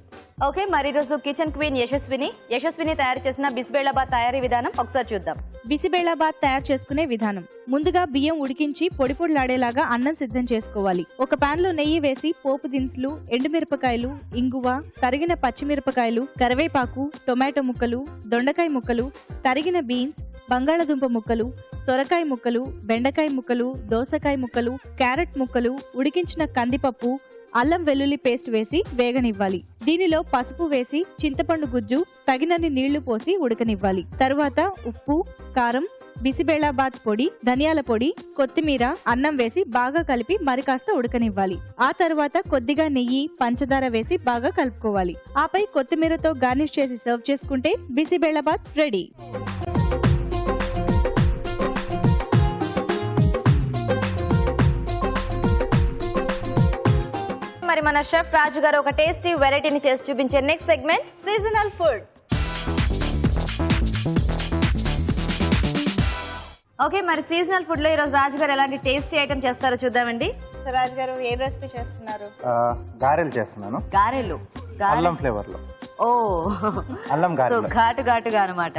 ఓకే, మరి ఈరోజు కిచెన్ క్వీన్ యశస్విని తయారు చేసిన బిసిబేళబాత్ తయారీ విధానం ఒకసారి చూద్దాం. బిసిబేళబాత్ తయారు చేసుకునే విధానం. ముందుగా బియ్యం ఉడికించి పొడి పొడిలాడేలాగా అన్నం సిద్ధం చేసుకోవాలి. ఒక పాన్ లో నెయ్యి వేసి పోపు దినుసులు, ఎండుమిరపకాయలు, ఇంగువ, తరిగిన పచ్చిమిరపకాయలు, కరివేపాకు, టొమాటో ముక్కలు, దొండకాయ ముక్కలు, తరిగిన బీన్స్, బంగాళదుంప ముక్కలు, సొరకాయ ముక్కలు, బెండకాయ ముక్కలు, దోసకాయ ముక్కలు, క్యారెట్ ముక్కలు, ఉడికించిన కందిపప్పు, అల్లం వెల్లుల్లి పేస్ట్ వేసి వేగనివ్వాలి. దీనిలో పసుపు వేసి చింతపండు గుజ్జు, తగినన్ని నీళ్లు పోసి ఉడకనివ్వాలి. తరువాత ఉప్పు, కారం, బిసిబేళబాత్ పొడి, ధనియాల పొడి, కొత్తిమీర, అన్నం వేసి బాగా కలిపి మరి కాస్త ఉడకనివ్వాలి. ఆ తర్వాత కొద్దిగా నెయ్యి, పంచదార వేసి బాగా కలుపుకోవాలి. ఆపై కొత్తిమీరతో గార్నిష్ చేసి సర్వ్ చేసుకుంటే బిసిబేళబాత్ రెడీ. మరి మన షెఫ్ రాజు గారు ఒక టేస్టీ వెరైటీని చేసి చూపించే next segment seasonal food. Okay, మరి సీజనల్ ఫుడ్ లో ఈరోజు రాజు గారు ఎలాంటి టేస్టీ ఐటమ్ చేస్తారో చూద్దామండి. సో రాజు గారు, ఏ రెసిపీ చేస్తున్నారు? గారెలు చేస్తున్నాను, గారెలు. అల్లం ఫ్లేవర్ లో. ఓ, అల్లం సో గారెలు. ఘాటుగా అనమాట.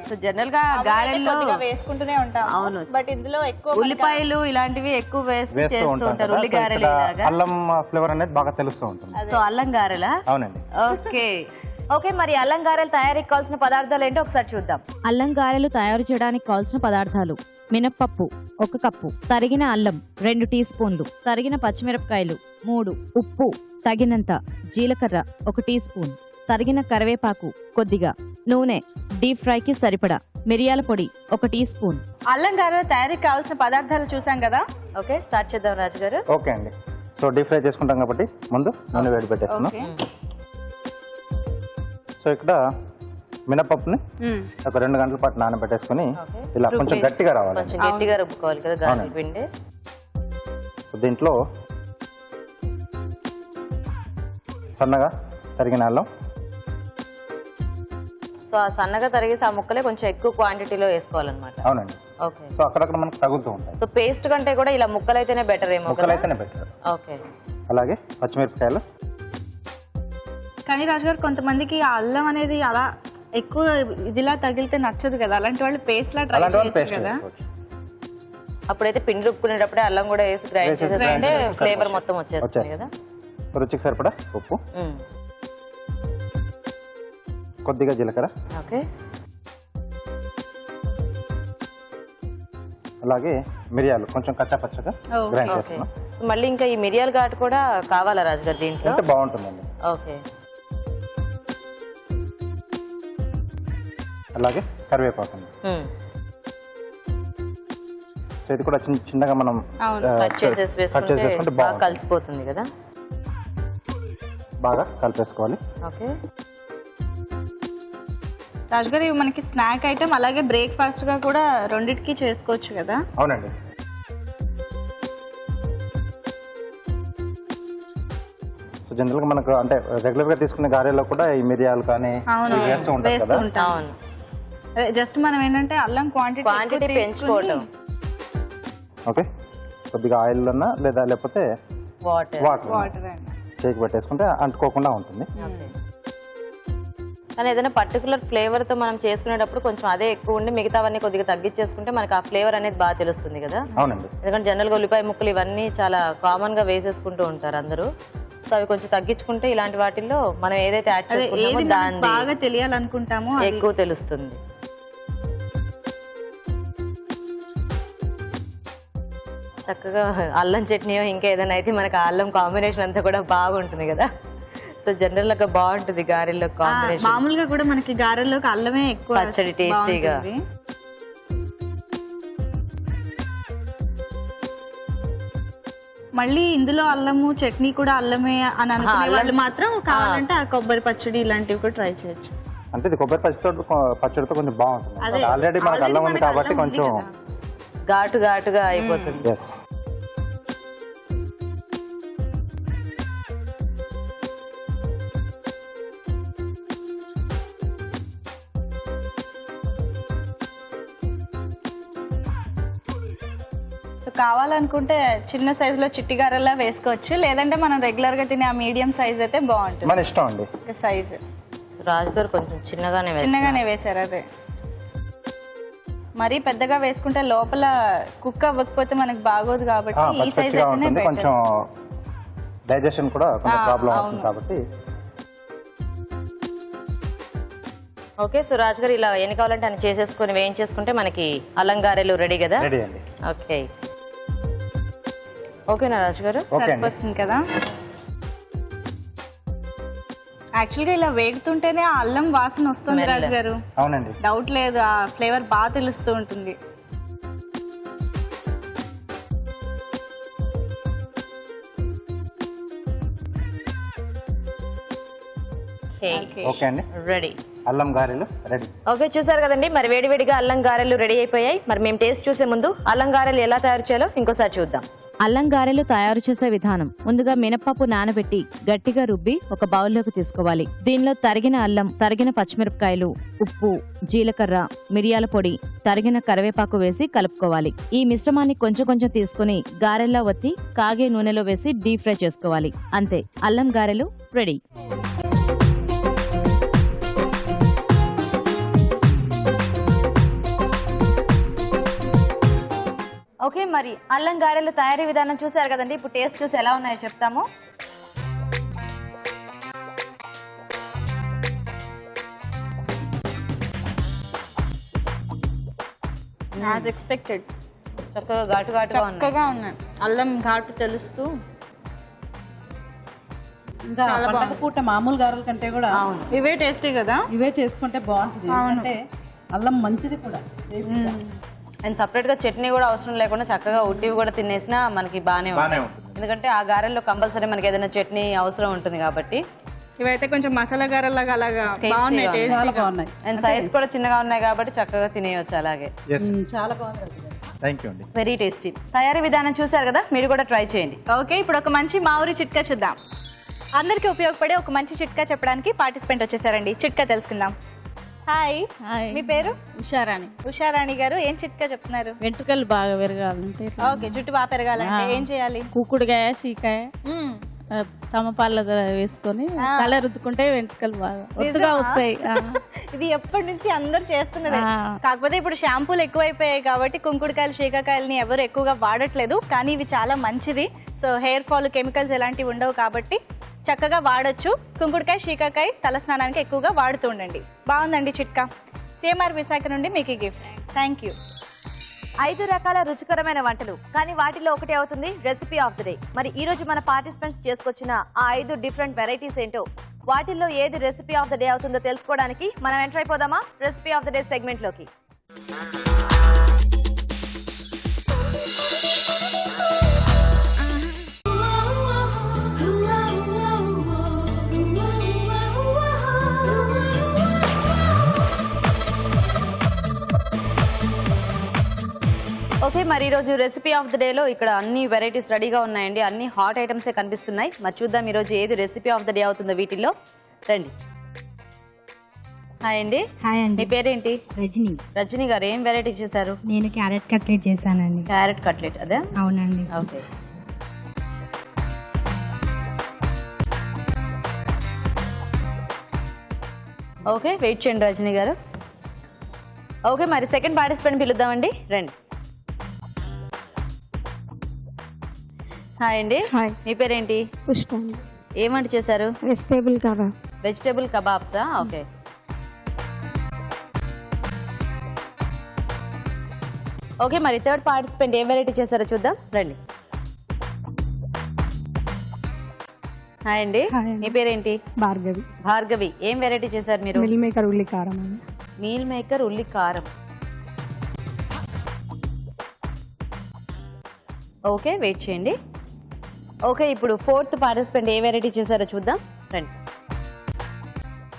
సో జనరల్ గా గారెల్లో వేసుకుంటూనే ఉంటాం. అవును, బట్ ఇందులో ఎక్కువ ఉల్లిపాయలు ఇలాంటివి ఎక్కువ వేస్తూ వేస్తూ చేస్తూ ఉంటారు. ఉల్లి గారెలు ఇక్కడ ఇలాగా. అల్లం ఫ్లేవర్ అనేది బాగా తెలుస్తూ ఉంటుంది. సో అల్లం గారెలా? అవునండి. ఓకే, ఓకే, మరి అల్లం గారెలు తయారీకి కావాల్సిన పదార్థాలు ఏంటో ఒకసారి చూద్దాం. అల్లం గారెలు తయారు చేయడానికి కావాల్సిన పదార్థాలు: మినప్పప్పు 1 కప్పు, తరిగిన అల్లం 2 టీ స్పూన్లు, తరిగిన పచ్చిమిరపకాయలు 3, ఉప్పు తగినంత, జీలకర్ర 1 టీ స్పూన్, తరిగిన కరివేపాకు కొద్దిగా, నూనె డీప్ ఫ్రైకి సరిపడా, మిరియాల పొడి 1 టీ స్పూన్. అల్లం గారెల తయారీకి కావాల్సిన పదార్థాలు చూసాం కదా. ఓకే, స్టార్ట్ చేద్దాం రాజు గారు. ఓకే అండి. సో డీప్ ఫ్రై చేసుకుంటాం కాబట్టి ముందు నూనె వేడి పెట్టేస్తున్నాం. సో ఇక్కడ మినపప్పుని ఒక 2 గంటల పాటు నానబెట్టేసుకుని ఇలా కొంచెం గట్టిగా రావాలి, కొంచెం గట్టిగా రుబ్బుకోవాలి కదా గారెల పిండి. దీంట్లో సన్నగా తరిగిన అల్లం, సో ఆ సన్నగా తరిగేసి ఆ ముక్కలే కొంచెం ఎక్కువ క్వాంటిటీలో వేసుకోవాలన్నమాట. అవునండి. ఓకే, సో అక్కడక్కడ మనకు తగులుతూ ఉంటాయి. సో పేస్ట్ కంటే కూడా ఇలా ముక్కలైతేనే బెటర్ ఏమో. ముక్కలైతేనే బెటర్. ఓకే, అలాగే పచ్చిమిరపకాయలు. కానీ రాజు గారు కొంతమందికి ఆ అల్లం అనేది అలా ఎక్కువ ఇదిలా తగిలితే నచ్చదు కదా, అలాంటి వాళ్ళు పేస్ట్ లా ట్రై చేయొచ్చు కదా. అప్పుడైతే పిండి రుబ్బుకునేటప్పుడే అల్లం కూడా వేసి గ్రైండ్ చేసేస్తే ఫ్లేవర్ మొత్తం వచ్చేస్తుంది కదా. రుచికి సరిపడా ఉప్పు, కొద్దిగా జీలకర్ర, ఓకే, అలాగే మిరియాలు కొంచెం కచ్చా పచ్చగా గ్రైండ్ ఓకే. చేస్తున్నాం. మళ్ళీ ఇంకా ఈ మిరియాల ఘాటు కూడా కావాలా రాజు గారు దీంట్లో? అంటే బాగుంటుందండి. ఓకే, అలాగే కరివేపాకు. సో ఇది కూడా చిన్నగా మనం కట్ చేసేసి వేసుకుంటే బాగా కలిసిపోతుంది కదా. బాగా కలిపేసుకోవాలి. ఓకే, రాజుగారు ఇవి మనకి స్నాక్ ఐటమ్, అలాగే బ్రేక్ఫాస్ట్ గా కూడా రెండిటికి చేసుకోవచ్చు కదా. అవునండి. సో జనరల్ గా మనకు అంటే రెగ్యులర్ గా తీసుకునే గారెల్లో కూడా ఈ మిరియాలు కానీ వేస్తూ ఉంటాం కదా. జస్ట్ మనం ఏంటంటే అల్లం క్వాంటిటీ పెంచుకోవటం. ఓకే, కొద్దిగా ఆయిల్ అన్నా లేదా లేకపోతే వాటర్ చేకి పెట్టేసుకుంటే అంటుకోకుండా ఉంటుంది. కానీ ఏదైనా పర్టికులర్ ఫ్లేవర్ తో మనం చేసుకునేటప్పుడు కొంచెం అదే ఎక్కువ ఉండి మిగతావన్నీ కొద్దిగా తగ్గించేసుకుంటే మనకి ఆ ఫ్లేవర్ అనేది బాగా తెలుస్తుంది కదా. అవునండి. ఎందుకంటే జనరల్ గా ఉల్లిపాయ ముక్కలు ఇవన్నీ చాలా కామన్ గా వేసేసుకుంటూ ఉంటారు అందరూ. సో అవి కొంచెం తగ్గించుకుంటే ఇలాంటి వాటిల్లో మనం ఏదైతే యాడ్ చేసుకుంటామో దాన్ని బాగా తెలియాలనుకుంటామో ఎక్కువ తెలుస్తుంది. చక్కగా అల్లం చట్నీ ఇంకా ఏదైనా అయితే మనకి అల్లం కాంబినేషన్ అంతా కూడా బాగుంటుంది కదా. సో జనరల్ గా బాగుంటుంది గారెల్లో కాంబినేషన్. మామూలుగా కూడా మనకి గారెల్లోకి అల్లమే ఎక్కువ పచ్చడి టేస్టీగా. మళ్ళీ ఇందులో అల్లము చట్నీ కూడా అల్లమే అని అనుకునే వాళ్ళు మాత్రం కావాలంటే ఆ కొబ్బరి పచ్చడి ఇలాంటివి కూడా ట్రై చేయొచ్చు. అంటే ఇది కొబ్బరి పచ్చడితో కొంచెం బాగుంటుంది. ఆల్రెడీ మనకు అల్లం ఉంది కాబట్టి కొంచెం ఘాటుగా అయిపోతుంది. ఎస్. కావాలనుకుంటే చిన్న సైజ్ లో చిట్టి గారెలా వేసుకోవచ్చు, లేదంటే మనం రెగ్యులర్ గా తినే ఆ మీడియం సైజ్ అయితే బాగుంటుంది. మన ఇష్టం అండి సైజ్. రాజుగారు కొంచెం చిన్నగానే వేసారు. అదే మరీ పెద్దగా వేసుకుంటే లోపల కుక్ అవ్వకపోతే మనకి బాగోదు కాబట్టి ఈ సైజ్ అయితేనే కొంచెం డైజెషన్ కూడా కొంచెం ప్రాబ్లం అవుతుంది కాబట్టి. ఓకే, సో రాజు గారు ఇలా ఎన్ని కావాలంటే అని చేసేసుకొని వేయించేసుకుంటే మనకి అల్లం గారెలు రెడీ కదా. రెడీ అండి. ఓకే, ఓకేనా రాజు గారు? సరిపోతుంది కదా. యాక్చువల్గా ఇలా వేగుతుంటేనే ఆ అల్లం వాసన వస్తుంది రాజు గారు. అవునండి, డౌట్ లేదు, ఆ ఫ్లేవర్ బాగా తెలుస్తూ ఉంటుంది. ఓకే అండి, రెడీ. అల్లం గారెలు రెడీ. ఓకే, చూసారు కదండి, మరి వేడివేడిగా అల్లం గారెలు రెడీ అయిపోయాయి. మరి మేము టేస్ట్ చూసే ముందు అల్లం గారెలు ఎలా తయారు చేయాలో ఇంకోసారి చూద్దాం. అల్లం గారెలు తయారు చేసే విధానం: ముందుగా మినపప్పు నానబెట్టి గట్టిగా రుబ్బి ఒక బౌల్లోకి తీసుకోవాలి. దీనిలో తరిగిన అల్లం, తరిగిన పచ్చిమిరపకాయలు, ఉప్పు, జీలకర్ర, మిరియాల పొడి, తరిగిన కరివేపాకు వేసి కలుపుకోవాలి. ఈ మిశ్రమాన్ని కొంచెం కొంచెం తీసుకుని గారెల్లా ఒత్తి కాగే నూనెలో వేసి డీప్ ఫ్రై చేసుకోవాలి. అంతే, అల్లం గారెలు రెడీ. ఓకే, మరి అల్లం గారెలు తయారీ విధానం చూసారు కదండి. ఇప్పుడు టేస్ట్ చూసి ఎలా ఉన్నాయో చెప్తాము. As expected. చక్కగా ఘాటుగా ఉన్నాయి. చక్కగా ఉన్నాయి, అల్లం ఘాటు తెలుస్తూ. ఇంకా పండగ పూట మామూలు గారెల కంటే కూడా ఇవే టేస్టీ కదా, ఇవే చేసుకుంటే బాగుంటుంది. ఎందుకంటే అల్లం మంచిది కూడా. అండ్ సపరేట్ గా చట్నీ కూడా అవసరం లేకుండా చక్కగా ఉట్టివి కూడా తినేసినా మనకి బాగానే ఉంటుంది. ఎందుకంటే ఆ గారెల్లో కంపల్సరీ మనకి ఏదైనా చట్నీ అవసరం ఉంటుంది కాబట్టి. ఇవైతే కొంచెం మసాలా గారెలాగా అలాగా బాగున్నాయి, చాలా బాగున్నాయి. అండ్ సైజ్ కూడా చిన్నగా ఉన్నాయి కాబట్టి చక్కగా తినేయొచ్చు. అలాగే చాలా బాగుంది. థ్యాంక్ యూ అండి. Very tasty. తయారీ విధానం చూసారు కదా, మీరు కూడా ట్రై చేయండి. ఓకే, ఇప్పుడు ఒక మంచి మామిడి చిట్కా చూద్దాం. అందరికీ ఉపయోగపడే ఒక మంచి చిట్కా చెప్పడానికి పార్టిసిపెంట్ వచ్చేసారండి. చిట్కా తెలుసుకుందాం. హాయ్, మీ పేరు? ఉషారాణి. ఉషారాణి గారు, ఏం చిట్కా చెప్తున్నారు? వెంట్రుకలు బాగా పెరగాలంటే ఓకే, జుట్టు బాగా పెరగాలంటే ఏం చేయాలి? కుక్కుడుకాయ, సీకాయ సమపాల వేసుకొని తల రుద్దుకుంటే వెంట్రుకలు బాగా ఒత్తుగా వస్తాయి. ఇది ఎప్పటి నుంచి అందరు చేస్తున్నది. కాకపోతే ఇప్పుడు షాంపూలు ఎక్కువైపోయాయి కాబట్టి కుంకుడుకాయలు, శీకాకాయలని ఎవరు ఎక్కువగా వాడట్లేదు. కానీ ఇవి చాలా మంచిది. సో హెయిర్ ఫాల్, కెమికల్స్ ఎలాంటివి ఉండవు కాబట్టి చక్కగా వాడొచ్చు. కుంకుడుకాయ, శీకాకాయ తల స్నానానికి ఎక్కువగా వాడుతూ ఉండండి. బాగుందండి చిట్కా. సిఎంఆర్ విశాఖ నుండి మీకు గిఫ్ట్. Thank you. 5 రకాల రుచికరమైన వంటలు, కానీ వాటిలో ఒకటి అవుతుంది రెసిపీ ఆఫ్ ది డే. మరి ఈ రోజు మన పార్టిసిపెంట్స్ చేసుకొచ్చిన ఆ 5 డిఫరెంట్ వెరైటీస్ ఏంటో, వాటిల్లో ఏది రెసిపీ ఆఫ్ ద డే అవుతుందో తెలుసుకోవడానికి మనం ఎంటర్ అయిపోదామా recipe of the day segment లోకి. ఓకే, మరి ఈరోజు రెసిపీ ఆఫ్ ద డేలో ఇక్కడ అన్ని వెరైటీస్ రెడీగా ఉన్నాయండి. అన్ని హాట్ ఐటమ్సే కనిపిస్తున్నాయి. మరి చూద్దాం ఈరోజు ఏది రెసిపీ ఆఫ్ ద డే అవుతుందో వీటిల్లో. రండి. హాయ్ అండి. హాయ్ అండి. మీ పేరేంటి? రజని. రజని గారు, ఏం వెరైటీ చేశారు? నేను క్యారెట్ కట్లెట్ చేశానండి. క్యారెట్ కట్లెట్, అదే? అవునండి. ఓకే. ఓకే, వెయిట్ చేయండి రజని గారు. ఓకే, మరి సెకండ్ పార్టిసిపెంట్ పిలుద్దామండి. రండి. హాయ్ అండి. హాయ్. మీ పేరేంటి? పుష్ప. ఏం వంట చేశారు? Vegetable kebab. వెజిటేబుల్ కబాబ్సా? ఓకే. ఓకే, మరి థర్డ్ పార్టిసిపెంట్ ఏం వెరైటీ చేశారో చూద్దాం. రండి. హాయ్ అండి. మీ పేరేంటి? భార్గవి. భార్గవి, ఏం వెరైటీ చేశారు మీరు? మిల్ మేకర్ ఉల్లి కారం. మీల్ మేకర్ ఉల్లి కారం. ఓకే, వెయిట్ చేయండి. ఓకే, ఇప్పుడు ఫోర్త్ పార్టిసిపెంట్ ఏ వెరైటీ చేశారో చూద్దాం. రండి.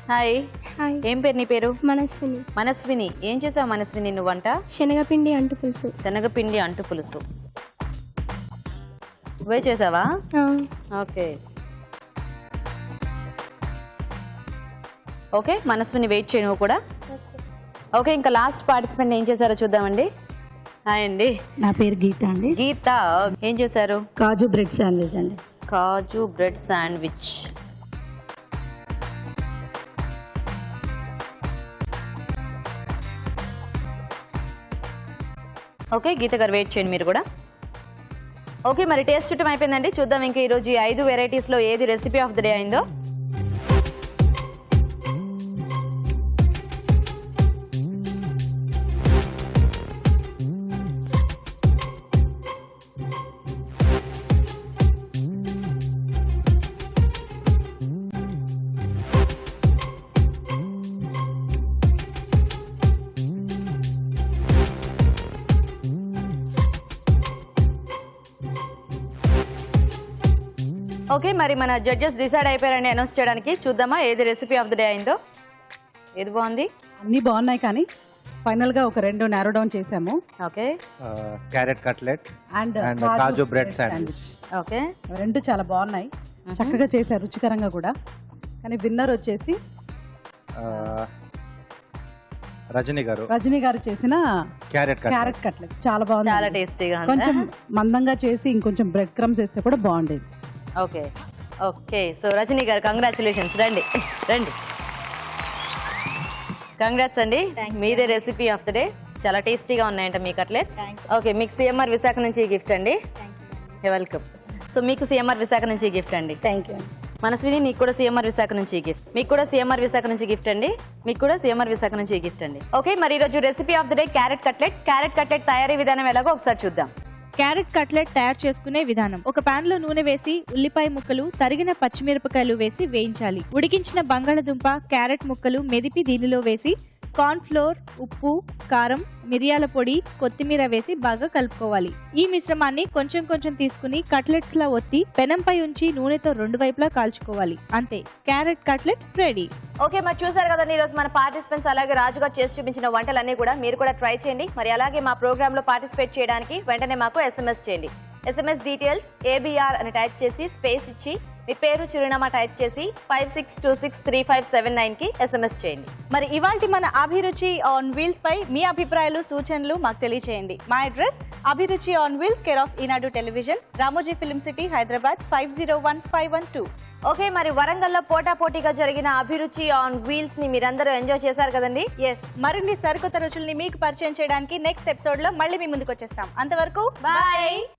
హాయ్. హాయ్. ఏం పేరు నీ పేరు? మనస్విని. మనస్విని, ఏం చేసావు మనస్విని నువ్వు వంట? శనగపిండి అంటు పులుసు. శనగపిండి అంటు పులుసు నువ్వే చేసావా? ఓకే. ఓకే, మనస్విని వెయిట్ చేయి నువ్వు కూడా. ఓకే, ఇంకా లాస్ట్ పార్టిసిపెంట్ ఏం చేశారో చూద్దామండి. హాయ్ అండి. నా పేరు గీత అండి. గీత, ఏం చేశారు? కాజు బ్రెడ్ శాండ్విచ్ అండి. కాజు బ్రెడ్ శాండ్విచ్. ఓకే, గీత గారు వెయిట్ చేయండి మీరు కూడా. ఓకే, మరి టేస్ట్ చూడటం అయిపోయిందండి. చూద్దాం ఇంకా ఈరోజు ఈ 5 వెరైటీస్లో ఏది రెసిపీ ఆఫ్ ద డే అయిందో. ఓకే, మరి మన జడ్జెస్ డిసైడ్ అయిపోయారని అనౌన్స్ చేయడానికి. చూద్దామా ఏది రెసిపీ ఆఫ్ ద డే అయిందో. ఏది బాగుంది? అన్ని బాగున్నాయి, కానీ ఫైనల్ గా ఒక 2 నారో డౌన్ చేసాము. Okay. Carrot cutlet and kaju bread sandwich. Okay, 2 చాలా బాగున్నాయి, చక్కగా చేశారు, రుచికరంగా కూడా. కానీ విన్నర్ వచ్చేసి రజని గారు చేసిన క్యారెట్ కట్లెట్ చాలా బాగుంది. చాలా టేస్టీగా ఉంది. కొంచెం మందంగా చేసి ఇంకొంచెం బ్రెడ్ క్రమ్స్ వేస్తే కూడా బాగుండేది. ఓకే. ఓకే, సో రజని గారు కంగ్రాచులేషన్స్. రండి రండి. కంగ్రాట్స్ అండి, మీదే రెసిపీ ఆఫ్ ద డే. చాలా టేస్టీగా ఉన్నాయంట మీ కట్లెట్స్. ఓకే, మీకు సిఎంఆర్ విశాఖ నుంచి గిఫ్ట్ అండి. వెల్కమ్. సో మీకు సిఎంఆర్ విశాఖ నుంచి గిఫ్ట్ అండి. Thank you. మనస్విని నీకు కూడా సిఎంఆర్ విశాఖ నుంచి గిఫ్ట్, మీకు కూడా సిఎంఆర్ విశాఖ నుంచి గిఫ్ట్ అండి, మీకు కూడా సిఎంఆర్ విశాఖ నుంచి గిఫ్ట్ అండి. ఓకే, మరి ఈరోజు recipe of the day carrot cutlet. Carrot cutlet తయారీ విధానం ఎలాగో ఒకసారి చూద్దాం. క్యారెట్ కట్లెట్ తయారు చేసుకునే విధానం. ఒక పాన్ లో నూనె వేసి ఉల్లిపాయ ముక్కలు, తరిగిన పచ్చిమిరపకాయలు వేసి వేయించాలి. ఉడికించిన బంగాళదుంప, క్యారెట్ ముక్కలు మెదిపి దీనిలో వేసి కార్న్ ఫ్లోర్, ఉప్పు, కారం, మిరియాల పొడి, కొత్తిమీర వేసి బాగా కలుపుకోవాలి. ఈ మిశ్రమాన్ని కొంచెం కొంచెం తీసుకుని కట్లెట్స్ లా ఒత్తి పెనంపై ఉంచి నూనెతో 2 వైపులా కాల్చుకోవాలి. అంతే, క్యారెట్ కట్లెట్ రెడీ. ఓకే, మరి చూసారు కదండి ఈరోజు మన పార్టిసిపెంట్స్ అలాగే రాజుగారు చేసి చూపించిన వంటలన్నీ కూడా మీరు కూడా ట్రై చేయండి. మరి అలాగే మా ప్రోగ్రామ్ లో పార్టిసిపేట్ చేయడానికి వెంటనే మాకు SMS చేయండి. SMS డీటెయిల్స్ ABR అని టైప్ చేసి స్పేస్ ఇచ్చి మీ పేరు చిరునామా టైప్ చేసి 56263579 కి SMS చేయండి. మరి ఇవాల్టి మన అభిరుచి ఆన్ వీల్స్ పై మీ అభిప్రాయాలు, సూచనలు మాకు తెలియజేయండి. మా అడ్రస్ అభిరుచి on wheels, care of Eenadu television, Ramoji film city, Hyderabad 501512. Okay, మరి వరంగల్లో పోటాపోటీగా జరిగిన అభిరుచి ఆన్ వీల్స్ ని మీరందరూ ఎంజాయ్ చేశారు కదండి. ఎస్, మరిన్ని సరికొత్త రుచుల్ని మీకు పరిచయం చేయడానికి నెక్స్ట్ ఎపిసోడ్ లో మళ్ళీ మీ ముందుకు వచ్చేస్తాం. అంతవరకు బాయ్.